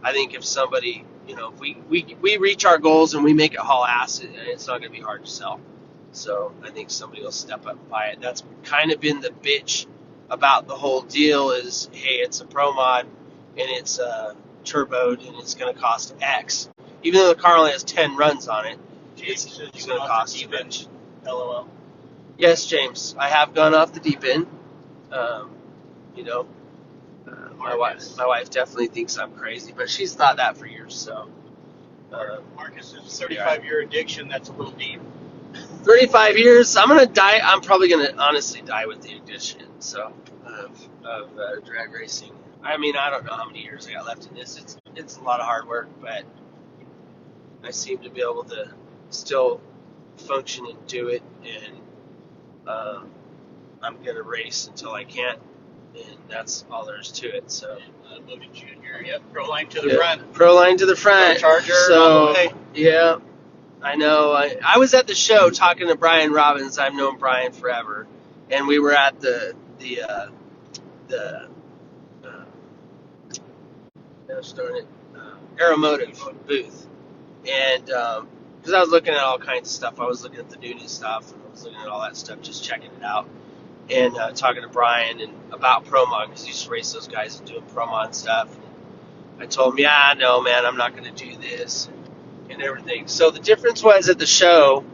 Speaker 1: I think if somebody, if we reach our goals and we make it haul ass, it's not going to be hard to sell. So I think somebody will step up and buy it. That's kind of been the bitch about the whole deal is, hey, it's a Pro Mod and it's turboed and it's going to cost X. Even though the car only has 10 runs on it, it's going to cost too much.
Speaker 4: LOL.
Speaker 1: Yes, James, I have gone off the deep end. My wife definitely thinks I'm crazy, but she's thought that for years. So,
Speaker 4: Marcus's 35-year addiction, that's a little deep.
Speaker 1: 35 years, I'm gonna die. I'm probably gonna honestly die with the addiction. So, of drag racing. I mean, I don't know how many years I got left in this. It's a lot of hard work, but I seem to be able to still function and do it. And I'm gonna race until I can't. And that's all there is to it. So,
Speaker 4: Logan Jr. Yep, Proline to the front.
Speaker 1: Proline to the front.
Speaker 4: Charger.
Speaker 1: So, yeah, I know. I was at the show talking to Brian Robbins. I've known Brian forever, and we were at the Aeromotive booth, and because I was looking at all kinds of stuff, I was looking at the new stuff, and I was looking at all that stuff, just checking it out. And talking to Brian and about ProMod, because he used to race those guys and doing ProMod stuff. And I told him, yeah, no, man, I'm not going to do this and everything. So the difference was at the show,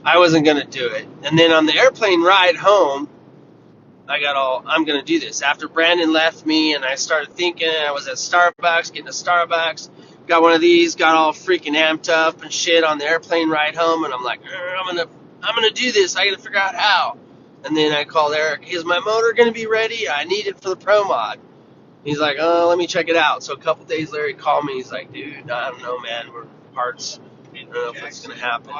Speaker 1: I wasn't going to do it. And then on the airplane ride home, I'm going to do this. After Brandon left me and I started thinking, I was at Starbucks, getting a Starbucks, got one of these, got all freaking amped up and shit on the airplane ride home. And I'm like, I'm going to do this. I got to figure out how. And then I called Eric. Is my motor going to be ready? I need it for the Pro Mod. He's like, oh, let me check it out. So a couple days later, he called me. He's like, dude, I don't know, man. We're parts. I don't know if it's going to happen.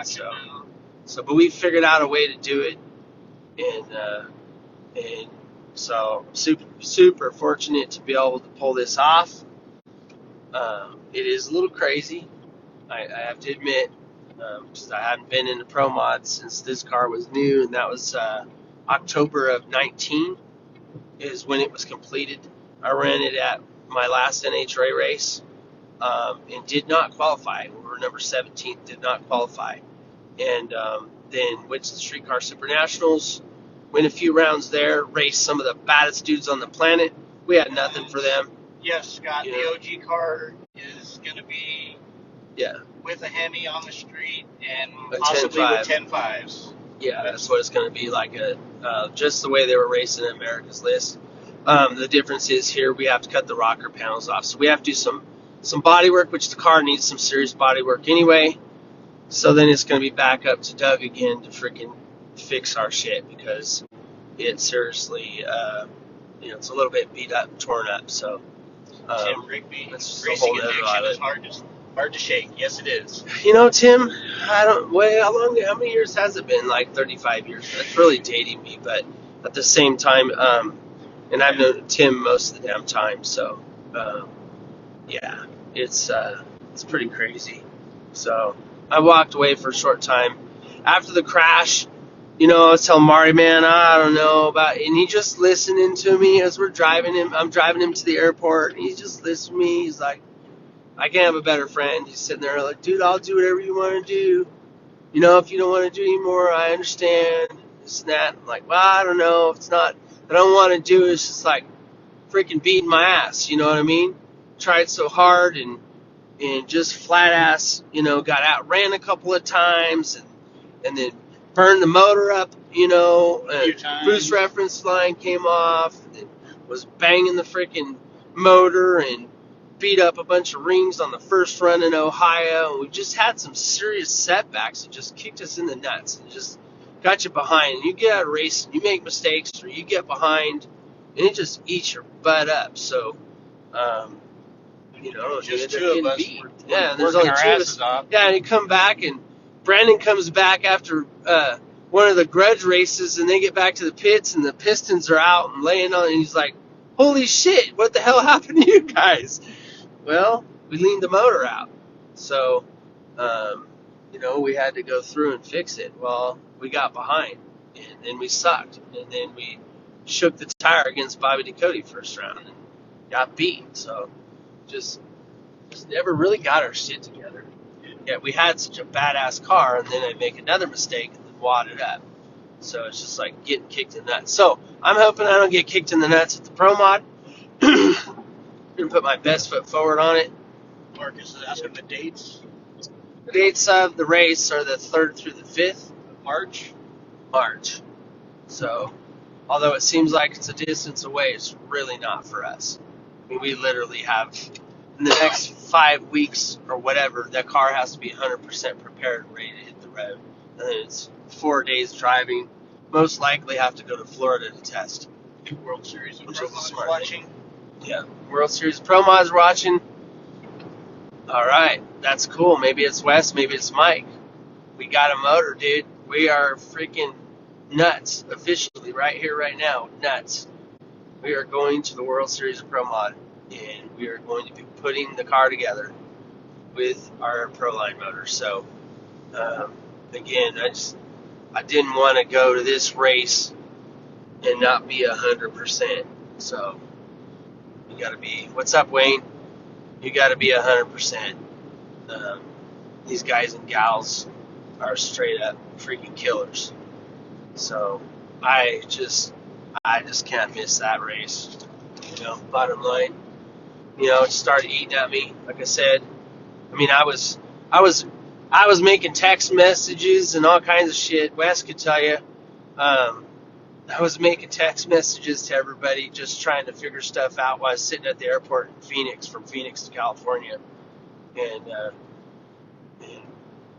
Speaker 1: But we figured out a way to do it. And so super fortunate to be able to pull this off. It is a little crazy, I have to admit, because I hadn't been in the Pro Mod since this car was new, and that was October of 19 is when it was completed. I ran it at my last NHRA race and did not qualify. We were number 17th, did not qualify. And then went to the Streetcar Super Nationals, went a few rounds there, raced some of the baddest dudes on the planet. We had nothing for them.
Speaker 4: Yes, Scott, the OG car is going to be with a Hemi on the street and possibly with 10.5s.
Speaker 1: Yeah, that's what it's going to be like, just the way they were racing at America's List. The difference is here we have to cut the rocker panels off. So we have to do some body work, which the car needs some serious body work anyway. So then it's going to be back up to Doug again to freaking fix our shit because it seriously, it's a little bit beat up, torn up. So
Speaker 4: Tim Rigby, racing addiction is hard to shake. Yes, it is.
Speaker 1: Tim, how many years has it been? Like 35 years. That's really dating me, but at the same time, and I've known Tim most of the damn time. So, it's pretty crazy. So I walked away for a short time after the crash. I was telling Mari, man, I don't know about, and he just listening to me as we're driving him. I'm driving him to the airport, and he's just listening to me. He's like, I can't have a better friend. He's sitting there like, dude, I'll do whatever you want to do. If you don't want to do anymore, I understand. This and that. I'm like, well, I don't know. If it's not, I don't want to do it. It's just like freaking beating my ass. You know what I mean? Tried so hard and just flat ass, got outran a couple of times and then burned the motor up, boost reference line came off, and was banging the freaking motor and beat up a bunch of rings on the first run in Ohio. And we just had some serious setbacks. It just kicked us in the nuts and just got you behind. And you get out of race and you make mistakes or you get behind and it just eats your butt up. So, You know,
Speaker 4: Just
Speaker 1: they're
Speaker 4: two of
Speaker 1: getting
Speaker 4: us
Speaker 1: beat.
Speaker 4: were
Speaker 1: Yeah, and there's
Speaker 4: working
Speaker 1: only
Speaker 4: our
Speaker 1: two of us.
Speaker 4: asses off.
Speaker 1: Yeah, and you come back, and Brandon comes back after one of the grudge races, and they get back to the pits, and the pistons are out and laying on, and he's like, "Holy shit! What the hell happened to you guys?" Well, we leaned the motor out, so you know, we had to go through and fix it. Well, we got behind, and then we sucked, and then we shook the tire against Bobby Ducote first round and got beat. So just never really got our shit together. Yeah, we had such a badass car, and then I make another mistake and then wad it up. So it's just like getting kicked in the nuts. So I'm hoping I don't get kicked in the nuts at the Pro Mod. I'm gonna put my best foot forward on it.
Speaker 4: Marcus is asking the dates.
Speaker 1: The dates of the race are the 3rd through the 5th
Speaker 4: of March.
Speaker 1: So, although it seems like it's a distance away, it's really not for us. I mean, we literally have, in the next 5 weeks or whatever, that car has to be 100% prepared and ready to hit the road. And then it's 4 days driving. Most likely have to go to Florida to test.
Speaker 4: World Series of
Speaker 1: Which
Speaker 4: Pro
Speaker 1: is
Speaker 4: Mod
Speaker 1: smart
Speaker 4: watching.
Speaker 1: Yeah, World Series Pro Mod's watching. All right, that's cool. Maybe it's Wes, maybe it's Mike. We got a motor, dude. We are freaking nuts, officially, right here, right now, nuts. We are going to the World Series of Pro Mod, and we are going to be putting the car together with our Proline motor. So, again, I didn't want to go to this race and not be 100%. So, you got to be. What's up, Wayne? You got to be 100%. These guys and gals are straight up freaking killers. So I just can't miss that race. You know, bottom line. You know, it started eating at me. Like I said, I mean, I was making text messages and all kinds of shit. Wes could tell you. I was making text messages to everybody, just trying to figure stuff out while I was sitting at the airport in Phoenix, from Phoenix to California, and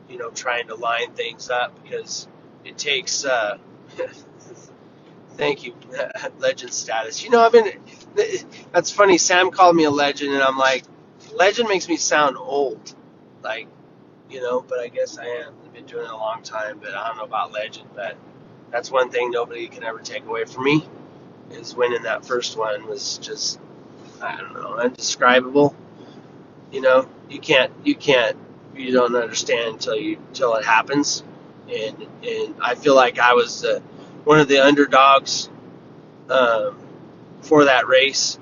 Speaker 1: you know, trying to line things up because it takes. Thank you, legend status. You know, that's funny. Sam called me a legend, and I'm like, legend makes me sound old, like, you know. But I guess I am. I've been doing it a long time, but I don't know about legend. But that's one thing nobody can ever take away from me, is winning that first one was just, I don't know, indescribable. You know, you don't understand until it happens. And I feel like I was one of the underdogs for that race,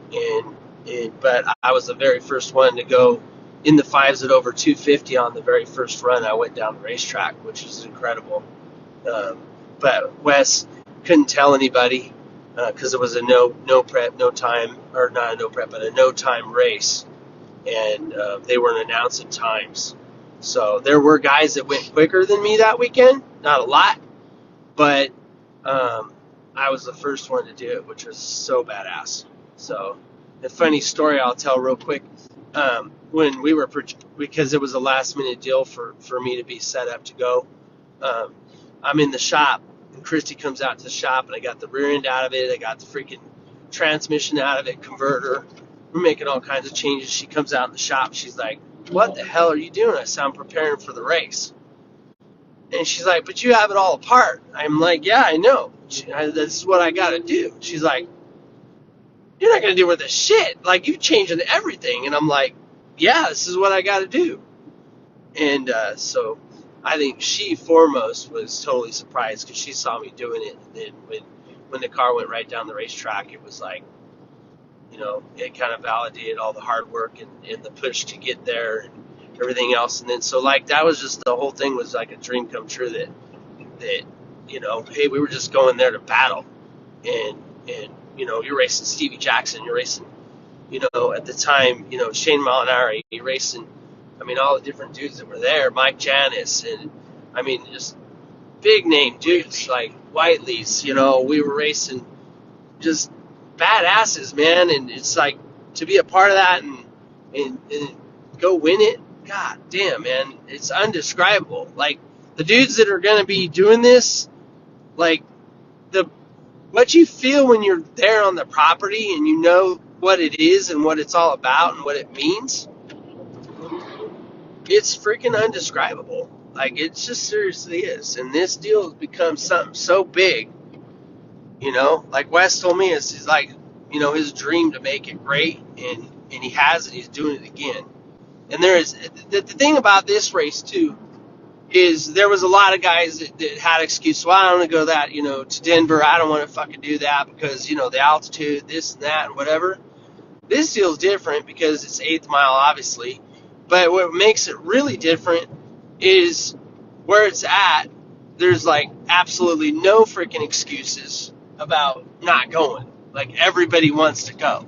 Speaker 1: but I was the very first one to go in the fives at over 250 on the very first run I went down the racetrack, which was incredible. But Wes couldn't tell anybody because it was a no prep, no time, or not a no prep, but a no time race, and they weren't announcing times. So there were guys that went quicker than me that weekend, not a lot, but I was the first one to do it, which was so badass. So the funny story I'll tell real quick, when we were, because it was a last minute deal for me to be set up to go, I'm in the shop, and Christy comes out to the shop, and I got the rear end out of it, I got the freaking transmission out of it, converter, we're making all kinds of changes. She comes out in the shop, she's like, "What the hell are you doing?" I said, "I'm preparing for the race." And she's like, "But you have it all apart." I'm like, "Yeah, I know. This is what I got to do." She's like, "You're not going to do with this shit. Like, you changing everything." And I'm like, "Yeah, this is what I got to do." And so I think she foremost was totally surprised because she saw me doing it. And then when the car went right down the racetrack, it was like, you know, it kind of validated all the hard work and the push to get there and everything else. And then so like that was just, the whole thing was like a dream come true, that you know, hey, we were just going there to battle, and you know, you're racing Stevie Jackson, you're racing, you know, at the time, you know, Shane Molinari, you're racing, I mean, all the different dudes that were there, Mike Janis, and I mean, just big name dudes like Whiteley's, you know, we were racing just badasses, man. And it's like, to be a part of that and go win it, god damn, man, it's undescribable. Like, the dudes that are going to be doing this, like, what you feel when you're there on the property and you know what it is and what it's all about and what it means, it's freaking undescribable. Like, it just seriously is. And this deal has become something so big, you know. Like Wes told me, it's like, you know, his dream to make it great, and he has it. He's doing it again. And there is the thing about this race too is there was a lot of guys that had excuses. Well, I don't want to go that, you know, to Denver. I don't want to fucking do that because, you know, the altitude, this and that and whatever. This deal's different because it's 8th mile, obviously. But what makes it really different is where it's at. There's like absolutely no freaking excuses about not going. Like, everybody wants to go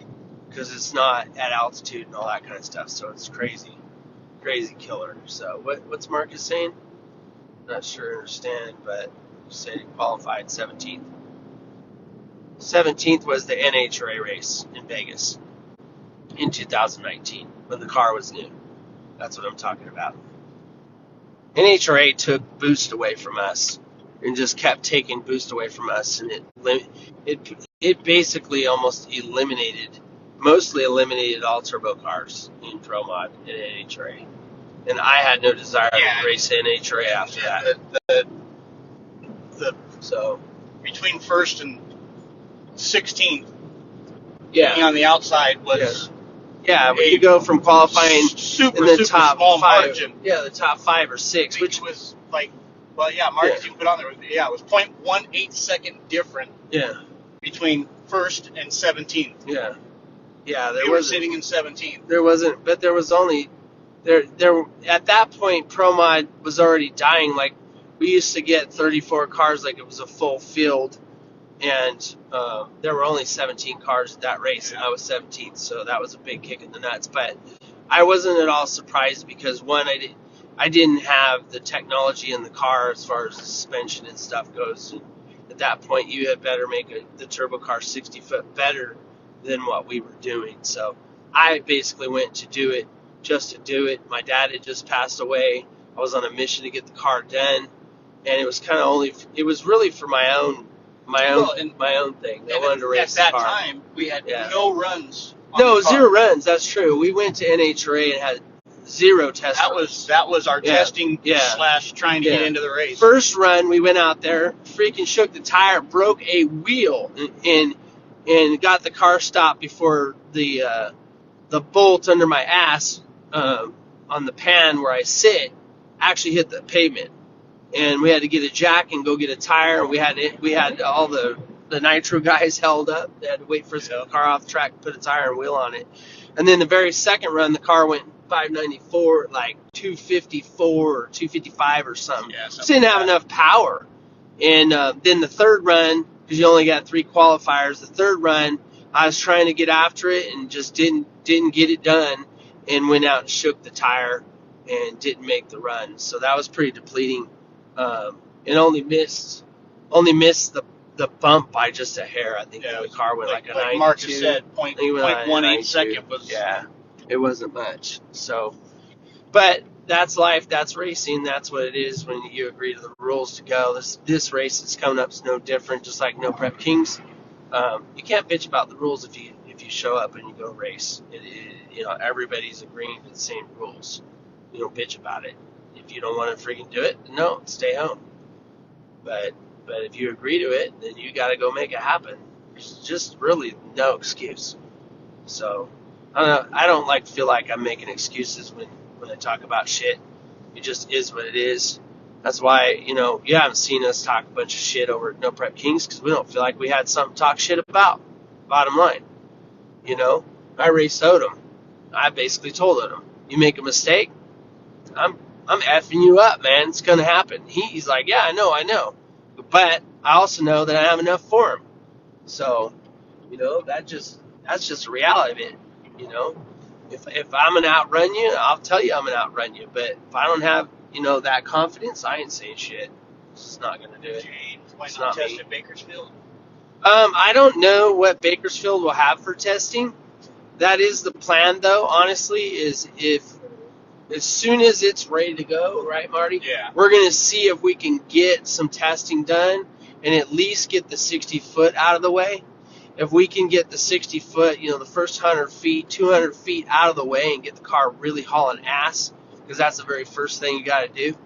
Speaker 1: because it's not at altitude and all that kind of stuff. So it's crazy killer. So what's Marcus saying? Not sure I understand, but he said he qualified 17th. 17th was the NHRA race in Vegas in 2019 when the car was new. That's what I'm talking about. NHRA took boost away from us and just kept taking boost away from us, and it basically mostly eliminated all turbo cars in Pro Mod and NHRA. And I had no desire to race NHRA after that. So
Speaker 4: between first and 16th,
Speaker 1: yeah,
Speaker 4: being on the outside was
Speaker 1: when you go from qualifying
Speaker 4: super
Speaker 1: in the top
Speaker 4: small
Speaker 1: 5,
Speaker 4: margin.
Speaker 1: the top 5 or 6, which
Speaker 4: was like, Marcus even put on there. Yeah, it was 0.18 second different.
Speaker 1: Yeah.
Speaker 4: Between first and 17th.
Speaker 1: Yeah. Yeah,
Speaker 4: they were sitting in 17th.
Speaker 1: There wasn't, but there was only there at that point. Pro Mod was already dying. Like, we used to get 34 cars, like it was a full field, and there were only 17 cars at that race, and I was 17th, so that was a big kick in the nuts. But I wasn't at all surprised because, one, I didn't have the technology in the car as far as the suspension and stuff goes. And at that point, you had better make the turbo car 60 foot better than what we were doing. So I basically went to do it just to do it. My dad had just passed away. I was on a mission to get the car done, and it was kind of it was really for my own thing. I wanted to race the car.
Speaker 4: At that time, we had no runs.
Speaker 1: No, 0 runs. That's true. We went to NHRA and had 0 test runs.
Speaker 4: That was our testing / trying to get into the race.
Speaker 1: First run, we went out there, freaking shook the tire, broke a wheel, and got the car stopped before the bolt under my ass on the pan where I sit actually hit the pavement, and we had to get a jack and go get a tire. We had all the nitro guys held up. They had to wait for the car off the track, put a tire and wheel on it, and then the very second run, the car went 594, like 254 or 255 or something. Yeah, just didn't have enough power. And then the third run, because you only got 3 qualifiers, the third run, I was trying to get after it and just didn't get it done, and went out and shook the tire and didn't make the run. So that was pretty depleting, and only missed the bump by just a hair. I think the car went like a 92.
Speaker 4: Marcus said, 0.18 second was.
Speaker 1: Yeah, it wasn't much. So, but that's life. That's racing. That's what it is when you agree to the rules to go. This race that's coming up is no different. Just like No Prep Kings, you can't bitch about the rules if you show up and you go race. Everybody's agreeing to the same rules. You don't bitch about it. If you don't want to freaking do it, no, stay home. But if you agree to it, then you got to go make it happen. There's just really no excuse. So I don't like to feel like I'm making excuses when I talk about shit. It just is what it is. That's why, you haven't seen us talk a bunch of shit over at No Prep Kings, because we don't feel like we had something to talk shit about. Bottom line. I raced Odom. I basically told Odom, you make a mistake, I'm effing you up, man. It's going to happen. He's like, yeah, I know. But I also know that I have enough for him. So, that's just the reality of it. If I'm going to outrun you, I'll tell you I'm going to outrun you. But if I don't have, that confidence, I ain't saying shit. It's just not going to do it.
Speaker 4: It's not me. At Bakersfield?
Speaker 1: I don't know what Bakersfield will have for testing. That is the plan, though, honestly, is as soon as it's ready to go, right, Marty?
Speaker 4: Yeah.
Speaker 1: We're going to see if we can get some testing done and at least get the 60 foot out of the way. if we can get the 60 foot, the first 100 feet, 200 feet out of the way and get the car really hauling ass, because that's the very first thing you got to do,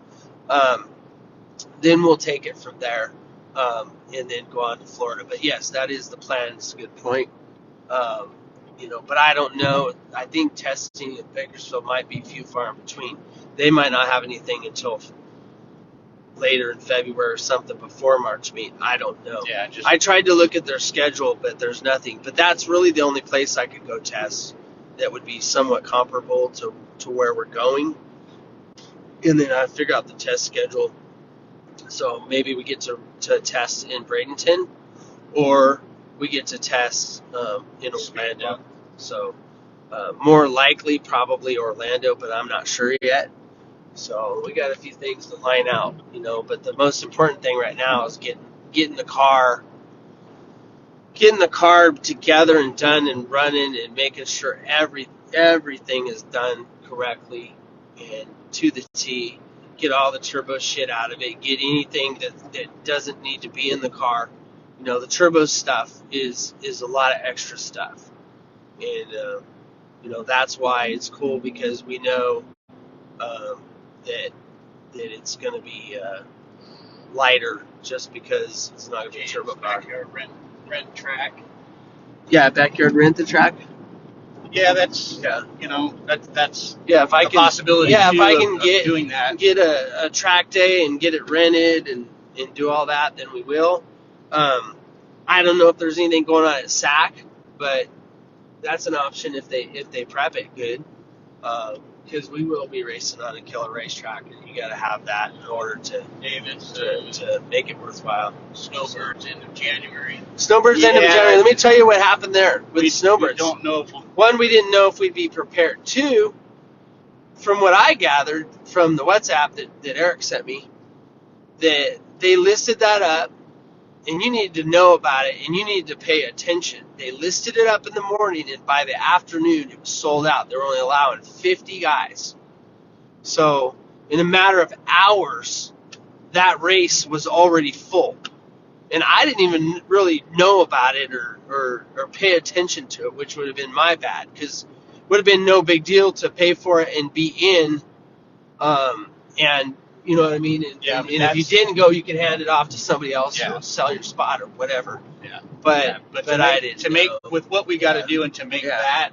Speaker 1: then we'll take it from there, and then go on to Florida. But yes, that is the plan. It's a good point. But I don't know. I think testing in Bakersfield might be few far in between. They might not have anything until later in February or something before March meet. I don't know.
Speaker 4: Yeah,
Speaker 1: I tried to look at their schedule, but there's nothing. But that's really the only place I could go test that would be somewhat comparable to where we're going. And then I figure out the test schedule. So maybe we get to test in Bradenton, or we get to test in Orlando. So more likely probably Orlando, but I'm not sure yet. So we got a few things to line out, But the most important thing right now is getting the car together and done and running, and making sure everything is done correctly and to the T. Get all the turbo shit out of it. Get anything that doesn't need to be in the car. The turbo stuff is a lot of extra stuff, and that's why it's cool, because we know that it's going to be lighter, just because it's not going to be a turbo car.
Speaker 4: Backyard rent track.
Speaker 1: Yeah, backyard rent the track.
Speaker 4: Yeah, that's that's
Speaker 1: if I
Speaker 4: a
Speaker 1: can,
Speaker 4: possibility.
Speaker 1: Yeah,
Speaker 4: too,
Speaker 1: if I can
Speaker 4: doing that,
Speaker 1: get a track day and get it rented and do all that, then we will. I don't know if there's anything going on at SAC, but that's an option if they prep it good. Because we will be racing on a killer racetrack, and you got to have that in order to make it worthwhile.
Speaker 4: Snowbirds end of January.
Speaker 1: Snowbirds end of January. Let me tell you what happened there with Snowbirds.
Speaker 4: We don't know if
Speaker 1: one, we didn't know if we'd be prepared. Two, from what I gathered from the WhatsApp that Eric sent me, that they listed that up, and you needed to know about it, and you needed to pay attention. They listed it up in the morning, and by the afternoon, it was sold out. They were only allowing 50 guys. So, in a matter of hours, that race was already full. And I didn't even really know about it or pay attention to it, which would have been my bad, because it would have been no big deal to pay for it and be in, and you know what I mean? And if you didn't go, you can hand it off to somebody else to sell your spot or whatever.
Speaker 4: Yeah.
Speaker 1: But I didn't
Speaker 4: to make with what we got to do, and to make that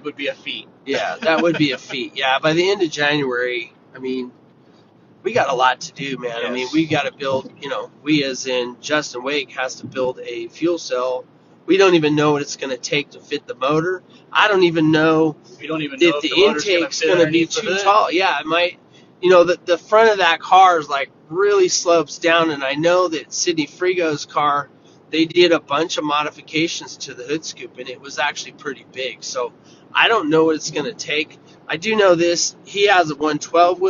Speaker 4: would be a feat.
Speaker 1: Yeah, that would be a feat. Yeah, by the end of January, we got a lot to do, man.
Speaker 4: Yes.
Speaker 1: We got to build, we as in Justin Wake has to build a fuel cell. We don't even know what it's going to take to fit the motor. I don't even know.
Speaker 4: We don't even know
Speaker 1: if the intake's going to be too tall. Yeah, it might. The front of that car is like really slopes down, and I know that Sidney Frigo's car, they did a bunch of modifications to the hood scoop, and it was actually pretty big. So I don't know what it's going to take. I do know this: he has a 112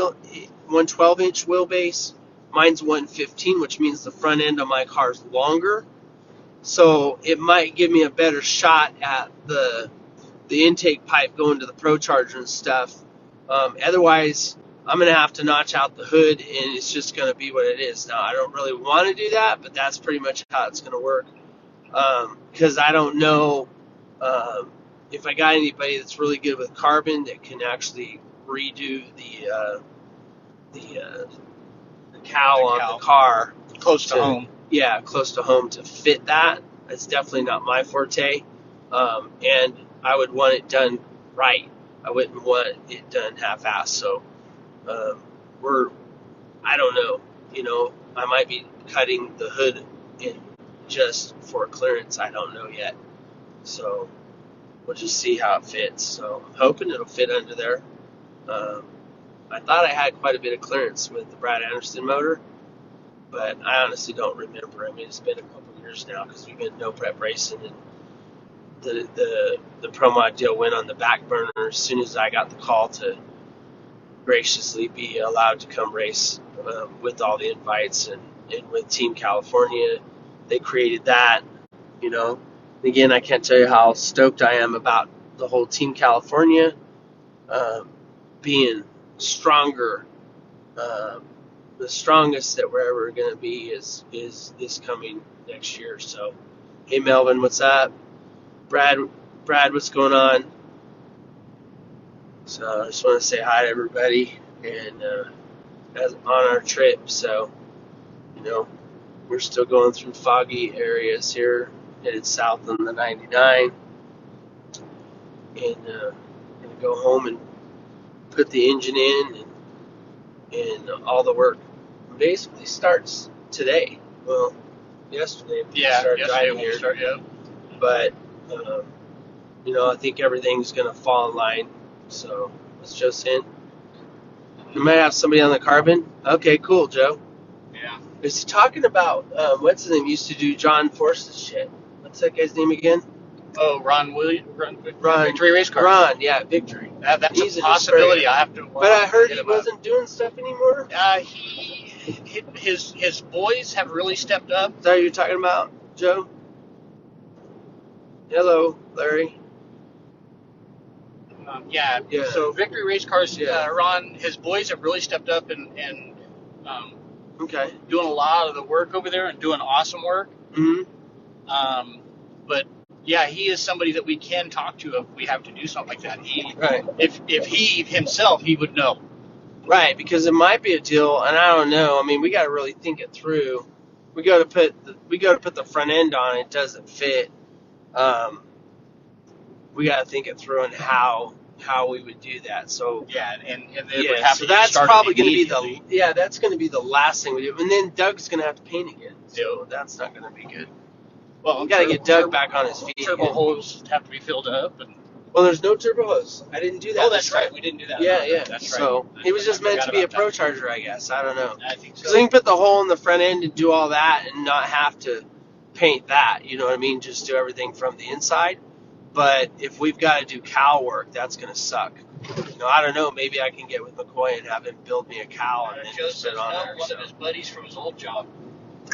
Speaker 1: inch wheelbase. Mine's 115, which means the front end of my car is longer. So it might give me a better shot at the intake pipe going to the Pro Charger and stuff. Otherwise, I'm going to have to notch out the hood, and it's just going to be what it is. Now, I don't really want to do that, but that's pretty much how it's going to work. Because I don't know if I got anybody that's really good with carbon that can actually redo the cowl on the car.
Speaker 4: Close to home.
Speaker 1: Yeah, close to home to fit that. It's definitely not my forte. And I would want it done right. I wouldn't want it done half-assed. So I don't know. I might be cutting the hood in just for clearance. I don't know yet. So we'll just see how it fits. So I'm hoping it'll fit under there. I thought I had quite a bit of clearance with the Brad Anderson motor, but I honestly don't remember. It's been a couple years now because we've been no prep racing, and the Pro Mod deal went on the back burner as soon as I got the call to graciously be allowed to come race with all the invites and with Team California. They created that, Again, I can't tell you how stoked I am about the whole Team California being stronger. The strongest that we're ever going to be is this coming next year. So Hey Melvin, what's up? Brad, what's going on? So I just want to say hi to everybody and as on our trip. So we're still going through foggy areas here, headed south on the 99, and gonna go home and put the engine in, and all the work basically starts today. Well, yesterday we started driving here, but I think everything's gonna fall in line. So let's just in. We might have somebody on the carbon. Okay, cool, Joe.
Speaker 4: Yeah.
Speaker 1: Is he talking about what's his name? Used to do John Force's shit. What's that guy's name again?
Speaker 4: Oh, Ron Victory Race Cars.
Speaker 1: Ron, yeah, Victory.
Speaker 4: That's a possibility. I have to.
Speaker 1: But I heard he wasn't doing stuff anymore.
Speaker 4: His boys have really stepped up.
Speaker 1: Is that what you're talking about, Joe? Hello, Larry.
Speaker 4: Yeah. So Victory Race Cars, Ron, his boys have really stepped up and
Speaker 1: okay,
Speaker 4: doing a lot of the work over there and doing awesome work.
Speaker 1: Mm-hmm.
Speaker 4: But yeah, he is somebody that we can talk to if we have to do something like that.
Speaker 1: Right.
Speaker 4: If he himself, he would know.
Speaker 1: Right, because it might be a deal, and I don't know. I mean, we got to really think it through. We go to put the front end on it. It doesn't fit. We got to think it through on how we would do that. So
Speaker 4: yeah, and it would have
Speaker 1: so
Speaker 4: to
Speaker 1: that's probably going to be that's going to be the last thing we do, and then Doug's going to have to paint again. So that's not going to be good.
Speaker 4: Well,
Speaker 1: we got to get Doug back on his feet.
Speaker 4: Turbo hose have to be filled up, and
Speaker 1: well, there's no turbo hose. I didn't do that.
Speaker 4: Oh, that's right. We didn't do that.
Speaker 1: Yeah,
Speaker 4: That's right.
Speaker 1: So it was just meant to be a Pro Charger, I guess. I don't know.
Speaker 4: I think so.
Speaker 1: Because we can put the hole in the front end and do all that and not have to paint that. You know what I mean? Just do everything from the inside. But if we've got to do cowl work, that's going to suck. I don't know. Maybe I can get with McCoy and have him build me a cowl and then just put it on there.
Speaker 4: One of his buddies from his old job.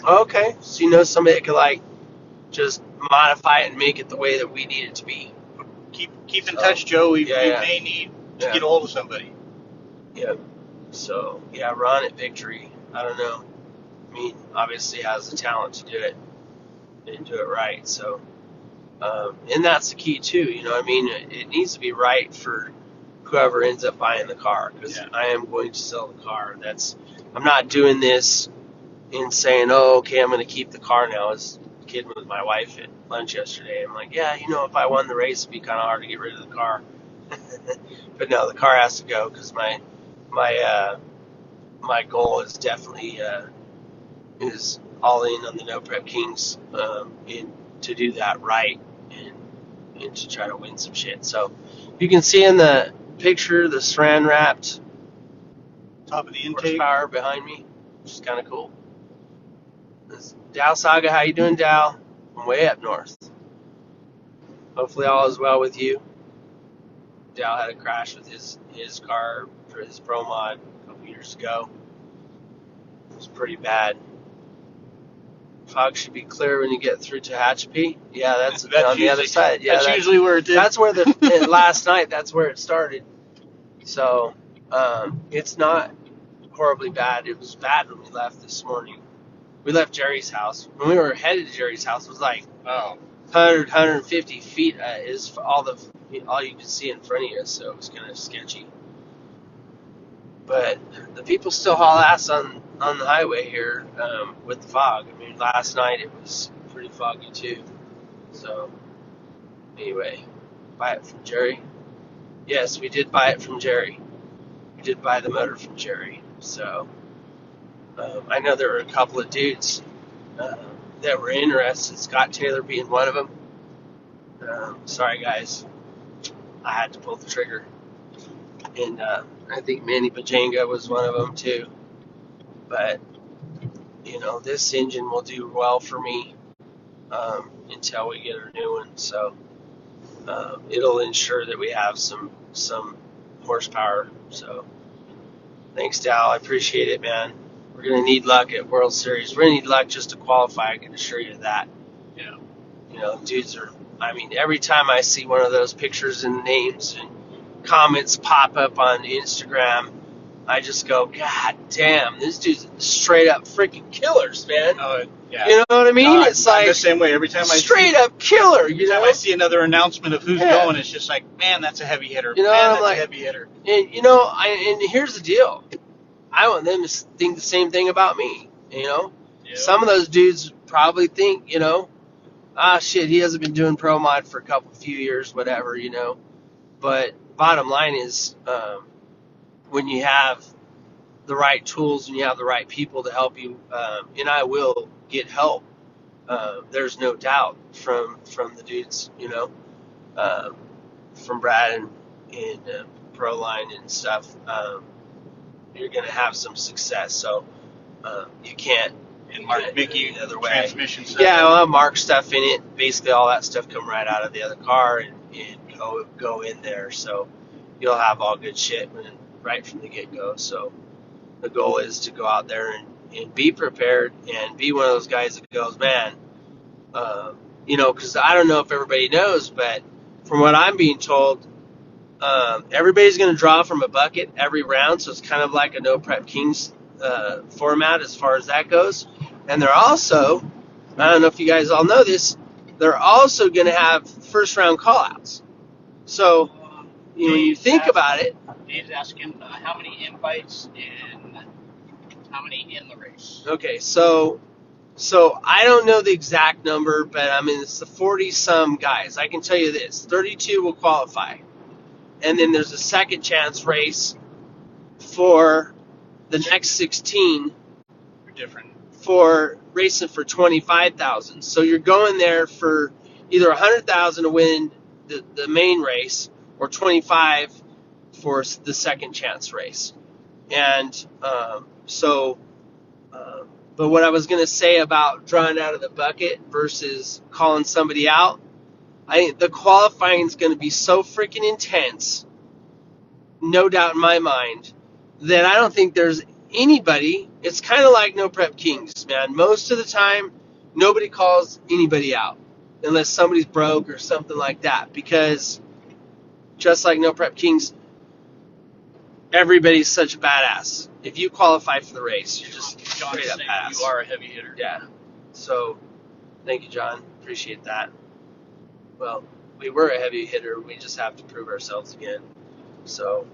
Speaker 1: Okay. So somebody that could just modify it and make it the way that we need it to be.
Speaker 4: Keep in touch, Joe. We may need to get a hold of somebody.
Speaker 1: Yeah. So, Ron at Victory. I don't know. I mean, obviously has the talent to do it and do it right. So, and that's the key too. I mean, it needs to be right for whoever ends up buying the car, because I am going to sell the car. I'm not doing this and saying, oh, okay, I'm going to keep the car now. I was kidding with my wife at lunch yesterday. I'm like, if I won the race, it'd be kind of hard to get rid of the car. But no, the car has to go, because my goal is definitely is all in on the No Prep Kings, and to do that right and to try to win some shit. So you can see in the picture the saran wrapped
Speaker 4: top of the intake
Speaker 1: horsepower behind me, which is kind of cool. This Dow Saga, how you doing, Dow? I'm way up north. Hopefully all is well with you. Dow had a crash with his car for his Pro Mod a couple years ago. It was pretty bad. Fog should be clear when you get through Tehachapi. Yeah, that's on the other side. Yeah,
Speaker 4: that's usually where it did.
Speaker 1: That's where last night. That's where it started. So it's not horribly bad. It was bad when we left this morning. We left Jerry's house. When we were headed to Jerry's house, it was like 100, 150 feet is all you could see in front of you. So it was kind of sketchy. But the people still haul ass on the highway here with the fog. I mean, last night it was pretty foggy too. So anyway, buy it from Jerry. Yes, we did buy it from Jerry. We did buy the motor from Jerry. So I know there were a couple of dudes that were interested, Scott Taylor being one of them. Sorry guys, I had to pull the trigger. And I think Manny Bajanga was one of them too. But this engine will do well for me until we get our new one. So it'll ensure that we have some horsepower. So thanks, Dal. I appreciate it, man. We're gonna need luck at World Series. We're gonna need luck just to qualify. I can assure you that. Dudes are. I mean, every time I see one of those pictures and names and comments pop up on Instagram, I just go, God damn, this dude's straight up freaking killers, man.
Speaker 4: Yeah.
Speaker 1: You know what I mean?
Speaker 4: No,
Speaker 1: It's
Speaker 4: I'm
Speaker 1: like
Speaker 4: the same way. Every time
Speaker 1: straight up killer.
Speaker 4: every time I see another announcement of who's going, it's just like, man, that's a heavy hitter.
Speaker 1: You know,
Speaker 4: man,
Speaker 1: I'm
Speaker 4: that's
Speaker 1: like,
Speaker 4: a heavy hitter.
Speaker 1: And you know, and here's the deal. I want them to think the same thing about me. You know, some of those dudes probably think, you know, ah, shit, he hasn't been doing pro mod for a few years, whatever, you know. But bottom line is, when you have the right tools and you have the right people to help you, and I will get help. There's no doubt from the dudes, you know, from Brad and Proline and stuff. You're gonna have some success. So you can't.
Speaker 4: And Mark Mickey,
Speaker 1: the other way.
Speaker 4: Transmission stuff.
Speaker 1: Yeah, I'll have Mark stuff in it. Basically, all that stuff come right out of the other car and go in there. So you'll have all good shit right from the get go. So the goal is to go out there and be prepared and be one of those guys that goes, man, you know, because I don't know if everybody knows, but from what I'm being told, everybody's going to draw from a bucket every round. So it's kind of like a No Prep Kings format as far as that goes. And they're also, I don't know if you guys all know this, they're also going to have first round callouts. So when you think about it,
Speaker 4: Dave's asking how many invites and how many in the race.
Speaker 1: Okay, so I don't know the exact number, but I mean it's the 40-some guys. I can tell you this: 32 will qualify, and then there's a second chance race for the next 16
Speaker 4: Different.
Speaker 1: for racing for 25,000. So you're going there for either 100,000 to win the main race, or 25 for the second chance race. And but what I was going to say about drawing out of the bucket versus calling somebody out, I think the qualifying is going to be so freaking intense, no doubt in my mind, that I don't think there's anybody. It's kind of like No Prep Kings, man. Most of the time, nobody calls anybody out unless somebody's broke or something like that, because just like No Prep Kings, everybody's such a badass. If you qualify for the race, you're just straight up badass.
Speaker 4: You are a heavy hitter.
Speaker 1: Yeah. So, thank you, John. Appreciate that. Well, we were a heavy hitter. We just have to prove ourselves again. So,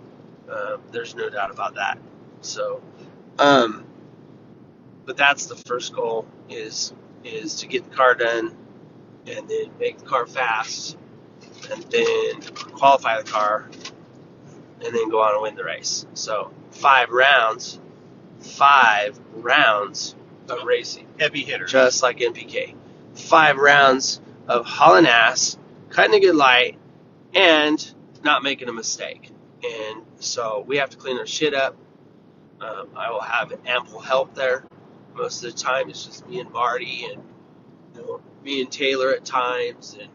Speaker 1: there's no doubt about that. So, but that's the first goal is to get the car done, and then make the car fast, and then qualify the car, and then go on and win the race. So 5 rounds of racing.
Speaker 4: Heavy hitter.
Speaker 1: Just like NPK. 5 rounds of hauling ass, cutting a good light, and not making a mistake. And so we have to clean our shit up. I will have ample help there. Most of the time it's just me and Marty, and me and Taylor at times, and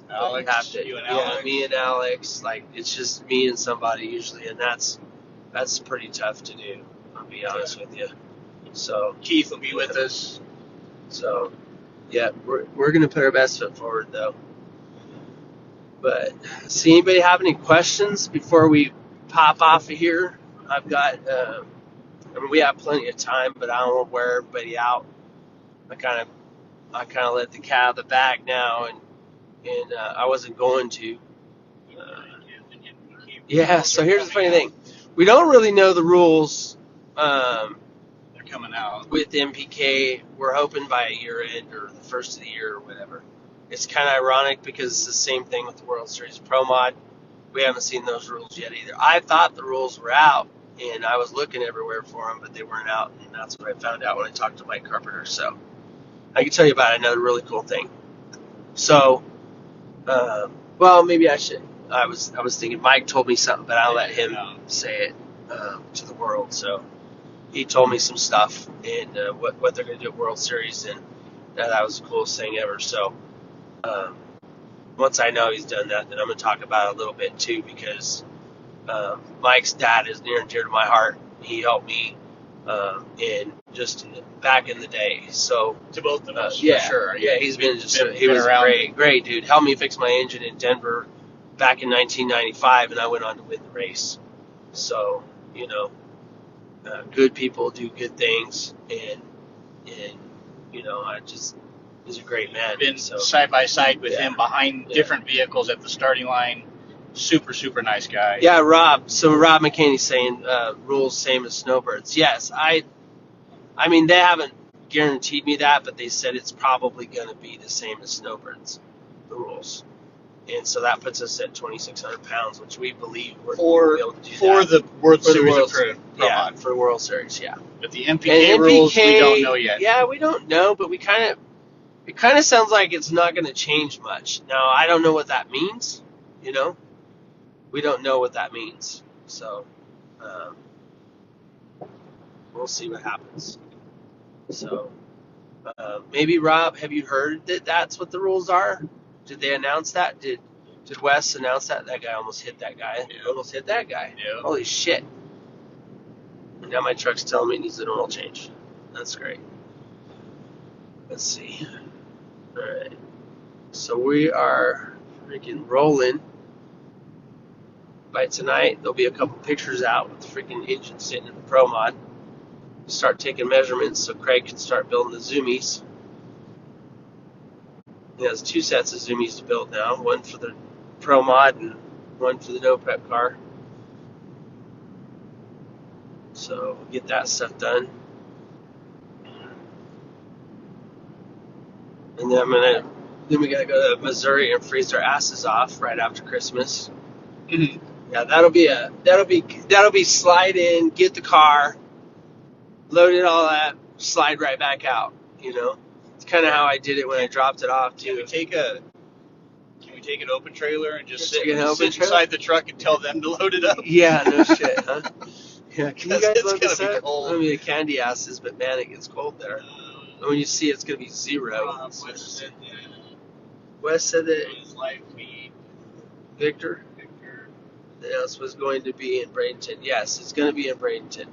Speaker 4: Alex, you and Alex.
Speaker 1: me and Alex. Like, it's just me and somebody usually, and that's pretty tough to do. I'll be honest with you. So
Speaker 4: Keith will be with us.
Speaker 1: So yeah, we're gonna put our best foot forward though. But see, anybody have any questions before we pop off of here? I've got. I mean, we have plenty of time, but I don't want to wear everybody out. I kind of let the cat out of the bag now, and I wasn't going to. Yeah, so here's the funny thing. We don't really know the rules
Speaker 4: They're coming out.
Speaker 1: with MPK. We're hoping by year end or the first of the year or whatever. It's kind of ironic because it's the same thing with the World Series Pro Mod. We haven't seen those rules yet either. I thought the rules were out, and I was looking everywhere for them, but they weren't out, and that's what I found out when I talked to Mike Carpenter. So I can tell you about another really cool thing. So, well, maybe I should. I was thinking Mike told me something, but I'll let him say it to the world. So he told me some stuff and what they're going to do at World Series, and that was the coolest thing ever. So once I know he's done that, then I'm going to talk about it a little bit too, because Mike's dad is near and dear to my heart. He helped me back in the day. So
Speaker 4: To both of us,
Speaker 1: yeah,
Speaker 4: for sure.
Speaker 1: Yeah, he was
Speaker 4: been
Speaker 1: a
Speaker 4: around.
Speaker 1: great dude. Helped me fix my engine in Denver back in 1995, and I went on to win the race. So you know, good people do good things, and I just he's a great man.
Speaker 4: Been
Speaker 1: so
Speaker 4: side by side with him behind different vehicles at the starting line. Super, super nice guy.
Speaker 1: Yeah, Rob. So Rob McKinney's saying rules same as snowbirds. Yes, I mean they haven't guaranteed me that, but they said it's probably going to be the same as snowbirds, the rules. And so that puts us at 2,600 pounds, which we believe we'll be able to do
Speaker 4: for
Speaker 1: that.
Speaker 4: The World
Speaker 1: For the
Speaker 4: Series
Speaker 1: World
Speaker 4: approved.
Speaker 1: Yeah, for World Series, yeah.
Speaker 4: But the MPK rules, we don't know yet.
Speaker 1: Yeah, we don't know, but it kind of sounds like it's not going to change much. Now, I don't know what that means, We don't know what that means. So, we'll see what happens. So, maybe, Rob, have you heard that that's what the rules are? Did they announce that? Did Wes announce that? That guy almost hit that guy.
Speaker 4: Yeah.
Speaker 1: Almost hit that guy.
Speaker 4: Yeah.
Speaker 1: Holy shit. And now my truck's telling me it needs an oil change. That's great. Let's see. Alright. So we are freaking rolling. By tonight, there'll be a couple pictures out with the freaking engine sitting in the Pro Mod. Start taking measurements so Craig can start building the zoomies. He has 2 sets of zoomies to build now. One for the Pro Mod and one for the no prep car. So we'll get that stuff done. And then we gotta go to Missouri and freeze our asses off right after Christmas.
Speaker 4: Mm-hmm.
Speaker 1: Yeah, that'll be slide in, get the car, load it all up, slide right back out. It's kind of how I did it when I dropped it off too.
Speaker 4: Can we take an open trailer and just sit
Speaker 1: inside
Speaker 4: inside the truck and tell them to load it up?
Speaker 1: Yeah, no shit, huh? Yeah, can you guys
Speaker 4: it's
Speaker 1: load this
Speaker 4: gonna be
Speaker 1: up?
Speaker 4: cold.
Speaker 1: I mean, the candy asses, but man, it gets cold there. And when you see it's gonna be 0. Wes said that
Speaker 4: His life feed.
Speaker 1: Victor else was going to be in Bradenton. Yes, it's going to be in Bradenton.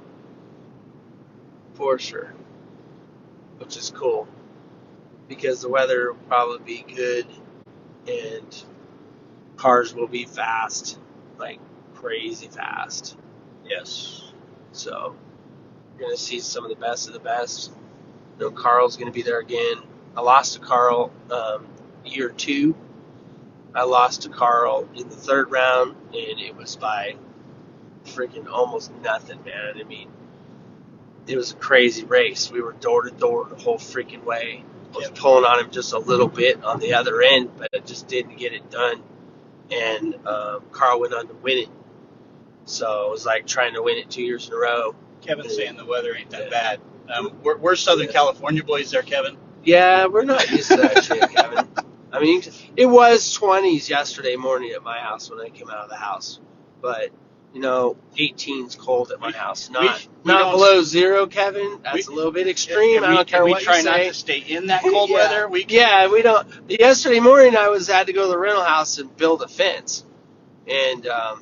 Speaker 1: For sure. Which is cool. Because the weather will probably be good and cars will be fast. Like crazy fast.
Speaker 4: Yes.
Speaker 1: So you're going to see some of the best of the best. Carl's going to be there again. I lost to Carl year 2. I lost to Carl in the 3rd round, and it was by freaking almost nothing, man. I mean, it was a crazy race. We were door to door the whole freaking way. I was pulling on him just a little bit on the other end, but I just didn't get it done. And Carl went on to win it. So it was like trying to win it 2 years in a row.
Speaker 4: Kevin's saying the weather ain't that bad. We're Southern California boys there, Kevin.
Speaker 1: Yeah, we're not used to that shit, Kevin. I mean, it was 20s yesterday morning at my house when I came out of the house. But, 18's cold at my house. Not below 0, Kevin. That's a little bit extreme. I don't care what you say.
Speaker 4: We try not to stay in that cold weather.
Speaker 1: We don't. Yesterday morning, I had to go to the rental house and build a fence. And I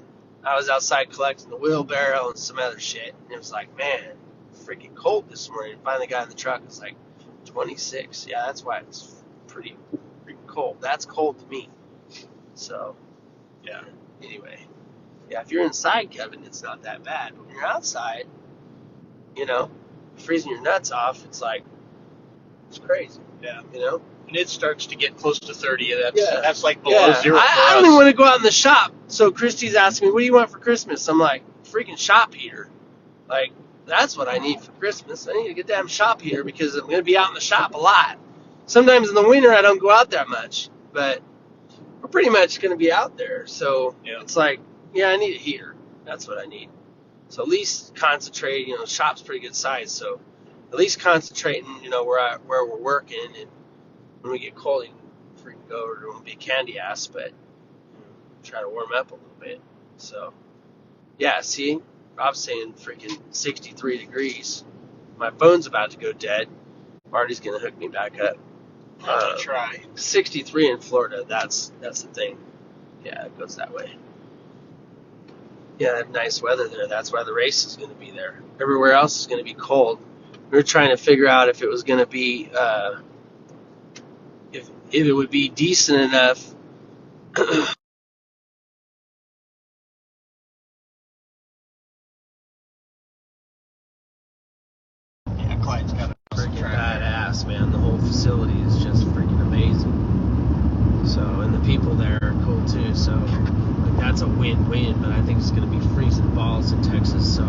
Speaker 1: was outside collecting the wheelbarrow and some other shit. And it was like, man, freaking cold this morning. And finally got in the truck. It's like 26. Yeah, that's why it's pretty cold. That's cold to me. So, yeah. Anyway, yeah, if you're inside, Kevin, it's not that bad. But when you're outside, freezing your nuts off, it's crazy.
Speaker 4: Yeah.
Speaker 1: And
Speaker 4: it starts to get close to 30. That's like below 0 for us.
Speaker 1: I don't even want to go out in the shop. So Christy's asking me, what do you want for Christmas? I'm like, freaking shop heater. Like, that's what I need for Christmas. I need to get damn shop heater because I'm going to be out in the shop a lot. Sometimes in the winter I don't go out that much, but we're pretty much going to be out there. So It's like, I need a heater. That's what I need. So at least concentrate. The shop's pretty good size, so at least concentrating. Where we're working, and when we get cold, you can freaking go over. It won't be a candy ass, but try to warm up a little bit. So yeah, see, Rob's saying freaking 63 degrees. My phone's about to go dead. Marty's gonna hook me back up.
Speaker 4: I'll try.
Speaker 1: 63 in Florida. That's the thing. Yeah, it goes that way. Yeah, nice weather there. That's why the race is going to be there. Everywhere else is going to be cold. We were trying to figure out if it was going to be, if it would be decent enough
Speaker 4: Clyde's got a
Speaker 1: freaking badass, man. The whole facility is just freaking amazing. So, and the people there are cool too. So, like, that's a win-win. But I think it's going to be freezing balls in Texas. So,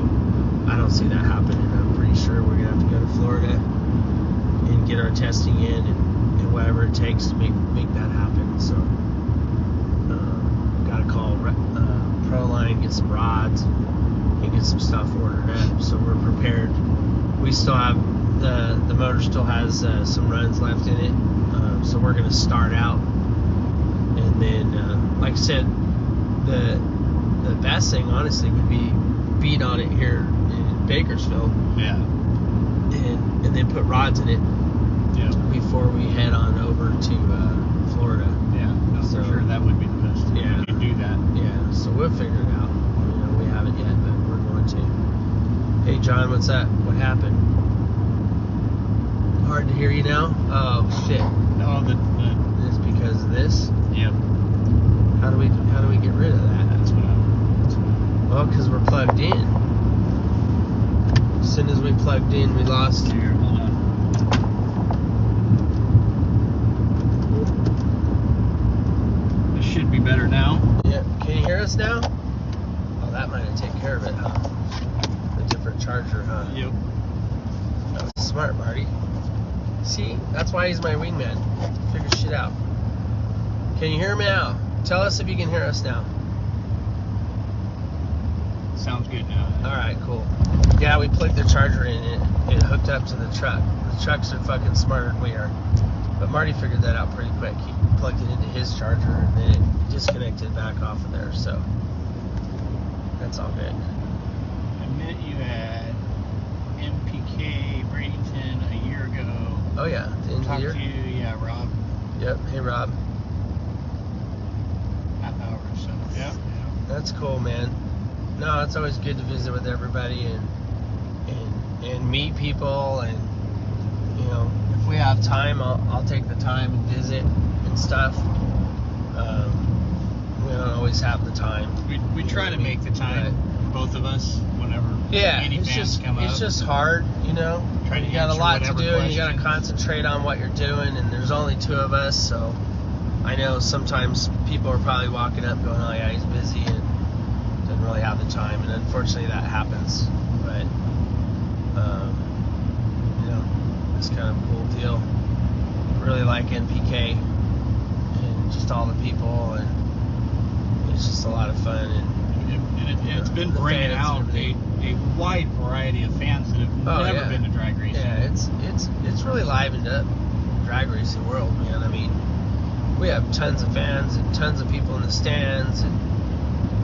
Speaker 1: I don't see that happening. I'm pretty sure we're going to have to go to Florida and get our testing in and whatever it takes to make that happen. So, got to call Proline, get some rods, and get some stuff ordered up. So we're prepared. We still have the motor still has some runs left in it. So we're going to start out, and then like I said, the best thing honestly would be feed on it here in Bakersfield.
Speaker 4: Yeah.
Speaker 1: And then put rods in it.
Speaker 4: Yeah.
Speaker 1: Before we head on over to Florida.
Speaker 4: Yeah. No,
Speaker 1: So-
Speaker 4: for sure that would be the best.
Speaker 1: Yeah.
Speaker 4: We could do that.
Speaker 1: Yeah, so we'll figure it out. We haven't yet, but we're going to. Hey, John, what's that? What happened? Hard to hear you now? Oh, shit.
Speaker 4: No,
Speaker 1: It's because of this?
Speaker 4: yeah.
Speaker 1: How do we get rid of that?
Speaker 4: That's what I.
Speaker 1: Well, because we're plugged in. As soon as we plugged in, we lost.
Speaker 4: Here, hold on. This should be better now.
Speaker 1: Yeah, can you hear us now? Oh, that might have taken care of it, huh? A different charger, huh?
Speaker 4: Yep.
Speaker 1: That was smart, Marty. See, that's why he's my wingman. Figure shit out. Can you hear me now? Tell us if you can hear us now.
Speaker 4: Sounds good now.
Speaker 1: Alright, cool. Yeah, we plugged the charger in and it hooked up to the truck. The trucks are fucking smarter than we are. But Marty figured that out pretty quick. He plugged it into his charger and then it disconnected back off of there, so that's all good.
Speaker 4: I met you at MPK Bradenton a year ago.
Speaker 1: Oh yeah, at the end of the
Speaker 4: Talked
Speaker 1: year?
Speaker 4: to you, yeah, Rob.
Speaker 1: Yep, hey Rob.
Speaker 4: Half hour or so. Yeah.
Speaker 1: That's cool, man. No, it's always good to visit with everybody and meet people, and you know, if we have time, I'll take the time and visit and stuff. We don't always have the time.
Speaker 4: We try to make the time, both of us, whenever any
Speaker 1: it's
Speaker 4: fans
Speaker 1: just
Speaker 4: come up.
Speaker 1: it's just hard, you know.
Speaker 4: Try to
Speaker 1: You got a
Speaker 4: answer
Speaker 1: lot to
Speaker 4: whatever
Speaker 1: do, and you got to
Speaker 4: questions.
Speaker 1: concentrate on what you're doing, and there's only two of us, so I know sometimes people are probably walking up going, oh yeah, he's busy and doesn't really have the time, and unfortunately that happens. But you know, it's kind of a cool deal. Really like NPK and just all the people, and it's just a lot of fun. And
Speaker 4: It's been
Speaker 1: the
Speaker 4: bringing
Speaker 1: fans
Speaker 4: out
Speaker 1: and everything.
Speaker 4: a wide variety of fans that have
Speaker 1: Oh,
Speaker 4: never
Speaker 1: yeah.
Speaker 4: been to drag racing.
Speaker 1: Yeah, it's really livened up drag racing world, man. I mean, we have tons of fans and tons of people in the stands, and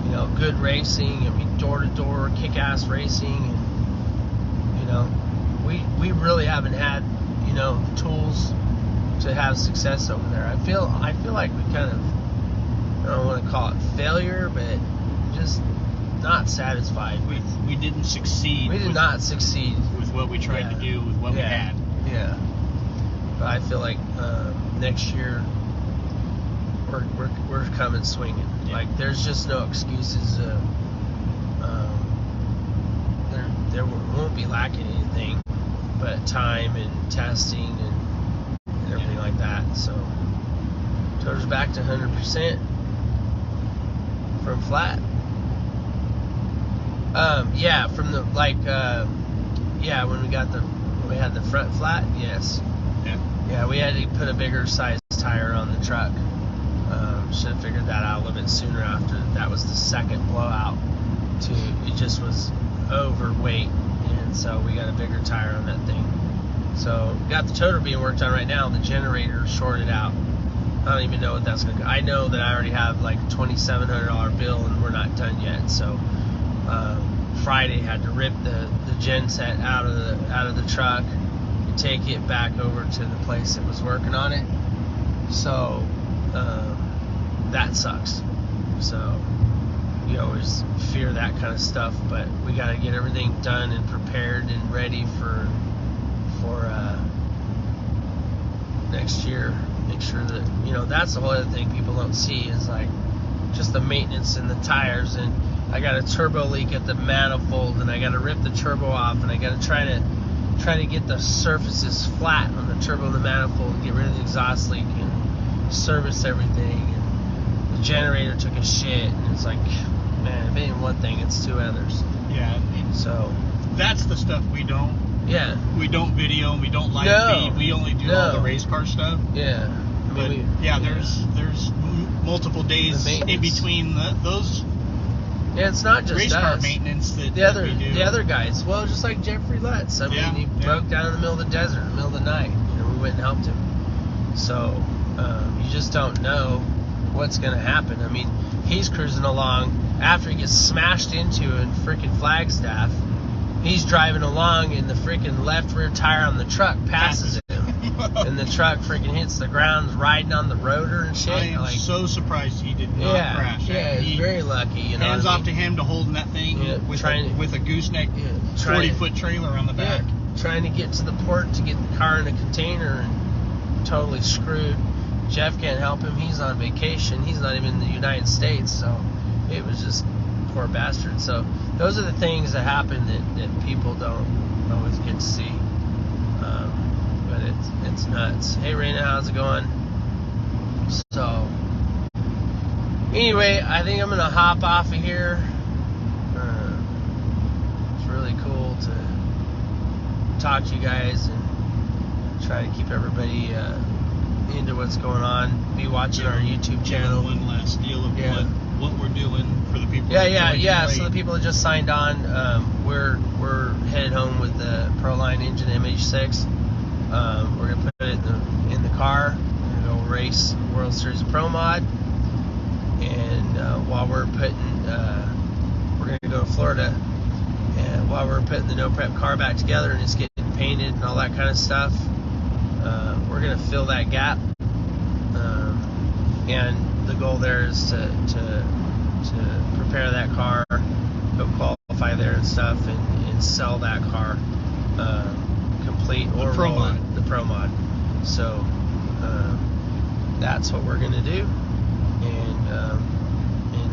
Speaker 1: you know, good racing. I mean, door to door, kick-ass racing, and you know, we really haven't had, you know, tools to have success over there. I feel like we kind of, I don't want to call it failure, but just not satisfied.
Speaker 4: We didn't succeed.
Speaker 1: We did not succeed.
Speaker 4: with what we tried to do with what we had.
Speaker 1: Yeah. But I feel like next year we're coming swinging.
Speaker 4: Yeah.
Speaker 1: Like there's just no excuses. There won't be lacking anything, but time and testing and everything like that. So Totor's back to 100% from flat. Yeah, from the yeah, when we had the front flat, yes. Yeah, we had to put a bigger size tire on the truck. Should have figured that out a little bit sooner after that was the second blowout. It just was overweight, and so we got a bigger tire on that thing. So got the toter being worked on right now. The generator shorted out. I don't even know what that's gonna. I know that I already have like a $2,700 bill, and we're not done yet. So Friday had to rip the gen set out of the truck and take it back over to the place that was working on it. So that sucks. So you always fear that kind of stuff, but we got to get everything done and prepared and ready for next year. Make sure that, you know, that's the whole other thing people don't see is like just the maintenance and the tires. And I got a turbo leak at the manifold, and I got to rip the turbo off, and I got to try to try to get the surfaces flat on the turbo and the manifold, get rid of the exhaust leak, and service everything. And the generator took a shit, and it's like, man, if it ain't one thing, it's two others.
Speaker 4: Yeah.
Speaker 1: So
Speaker 4: that's the stuff we don't.
Speaker 1: Yeah.
Speaker 4: We don't video and we don't live feed. We only do all the race car stuff.
Speaker 1: Yeah.
Speaker 4: But there's multiple days in between those.
Speaker 1: Yeah, it's not just
Speaker 4: race
Speaker 1: us.
Speaker 4: Car maintenance that
Speaker 1: the other
Speaker 4: we do.
Speaker 1: The other guys. Well, just like Jeffrey Lutz. I mean, he broke down in the middle of the desert, in the middle of the night, and we went and helped him. So you just don't know what's going to happen. I mean, he's cruising along after he gets smashed into in freaking Flagstaff. He's driving along, and the freaking left rear tire on the truck passes him. And the truck freaking hits the ground, riding on the rotor and shit.
Speaker 4: I am so surprised he did not crash.
Speaker 1: Yeah, he's very lucky. You know,
Speaker 4: hands off to him to holding that thing with a gooseneck 40-foot trailer on the back.
Speaker 1: Yeah, trying to get to the port to get the car in a container and totally screwed. Jeff can't help him. He's on vacation. He's not even in the United States, so it was just poor bastard. So those are the things that happen that people don't always get to see. But it's nuts. Hey Raina, how's it going? So anyway, I think I'm gonna hop off of here. It's really cool to talk to you guys and try to keep everybody into what's going on. Be watching our YouTube channel.
Speaker 4: One last deal of what we're doing for the people.
Speaker 1: Yeah. So the people that just signed on, we're headed home with the Proline engine MH6. We're gonna put it in the car. We're gonna go race World Series Pro Mod, and while we're gonna go to Florida, and while we're putting the no prep car back together and it's getting painted and all that kind of stuff, we're gonna fill that gap. And the goal there is to prepare that car, go qualify there and stuff, and sell that car complete or the Pro Mod. So that's what we're gonna do, and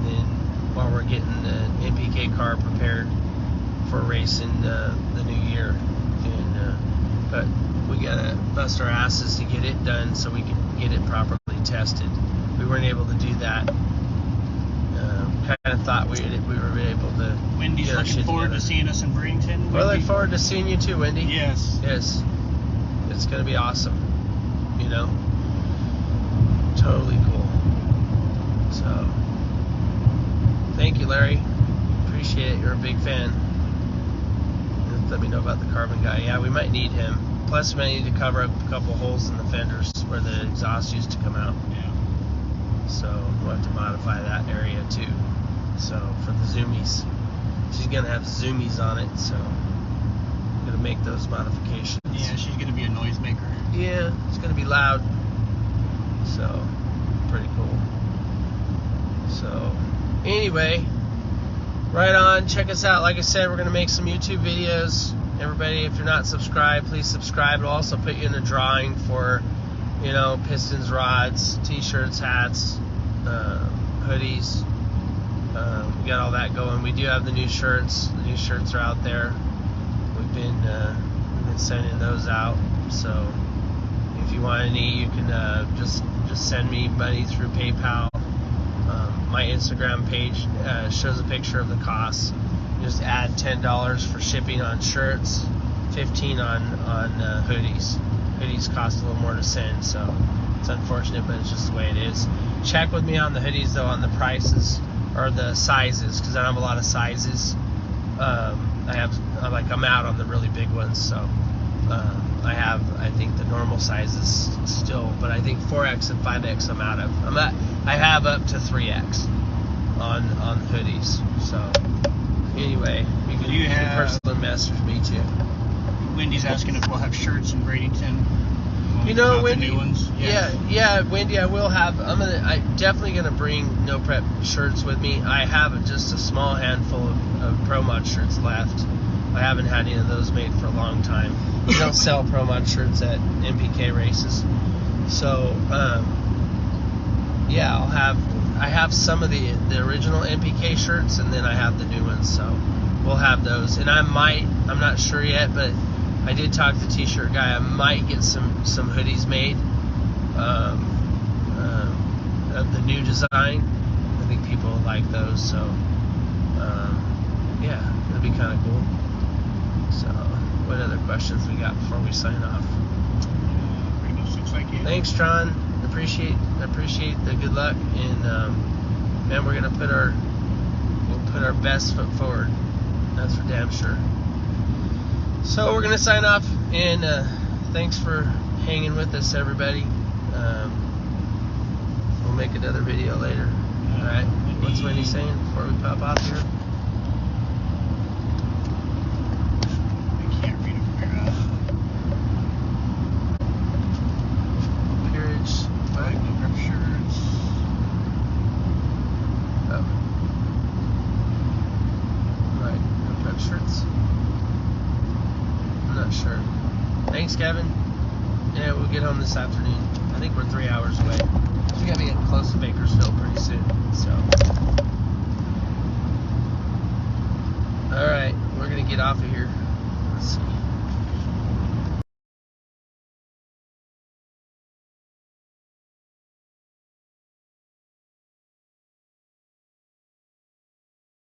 Speaker 1: then while we're getting the NPK car prepared for racing the new year, and but we gotta bust our asses to get it done so we can get it properly tested. We weren't able to do that. Kind of thought we were able to.
Speaker 4: Wendy's looking forward to seeing us in Breedington.
Speaker 1: Well, I look forward to seeing you too, Wendy.
Speaker 4: Yes.
Speaker 1: It's gonna be awesome. You know, totally cool. So, thank you, Larry. Appreciate it. You're a big fan. Let me know about the carbon guy. Yeah, we might need him. Plus, we might need to cover up a couple holes in the fenders where the exhaust used to come out.
Speaker 4: Yeah.
Speaker 1: So we'll have to modify that area too. So for the zoomies, she's gonna have zoomies on it. So I'm gonna make those modifications.
Speaker 4: Yeah, she's gonna be a noisemaker.
Speaker 1: Yeah, it's gonna be loud. So pretty cool. So anyway, right on. Check us out. Like I said, we're gonna make some YouTube videos. Everybody, if you're not subscribed, please subscribe. It'll also put you in a drawing for, you know, pistons, rods, t-shirts, hats, hoodies. We got all that going. We do have the new shirts. The new shirts are out there. We've been sending those out. So if you want any, you can just send me money through PayPal. My Instagram page shows a picture of the costs. Just add $10 for shipping on shirts, $15 on hoodies. Hoodies cost a little more to send, so it's unfortunate, but it's just the way it is. Check with me on the hoodies though, on the prices or the sizes, because I don't have a lot of sizes. I'm out on the really big ones, so I have, I think, the normal sizes still, but I think 4X and 5X I'm out of. I have up to 3X on hoodies. So anyway, you can personally message me too.
Speaker 4: Wendy's asking if we'll have shirts in Bradenton.
Speaker 1: You know,
Speaker 4: Wendy. The new ones. Yes.
Speaker 1: Yeah, Wendy, I will have. I'm definitely gonna bring no prep shirts with me. I have just a small handful of Pro Mod shirts left. I haven't had any of those made for a long time. We don't sell Pro Mod shirts at NPK races, so yeah, I have some of the original NPK shirts, and then I have the new ones. So we'll have those, and I'm not sure yet, but I did talk to the t-shirt guy. I might get some hoodies made of the new design. I think people will like those, so yeah, it'll be kind of cool. So, what other questions we got before we sign off?
Speaker 4: Pretty much looks like it.
Speaker 1: Thanks, John. Appreciate the good luck, and man, we'll put our best foot forward. That's for damn sure. So we're gonna sign off, and thanks for hanging with us, everybody. We'll make another video later. All right. What's Wendy saying before we pop off here?
Speaker 4: I can't read it from here.
Speaker 1: Peerage.
Speaker 4: Like no grip shirts.
Speaker 1: Oh. Right. No prep shirts. I'm not sure. Thanks, Kevin. Yeah, we'll get home this afternoon. I think we're 3 hours away. We gotta be getting close to Bakersfield pretty soon.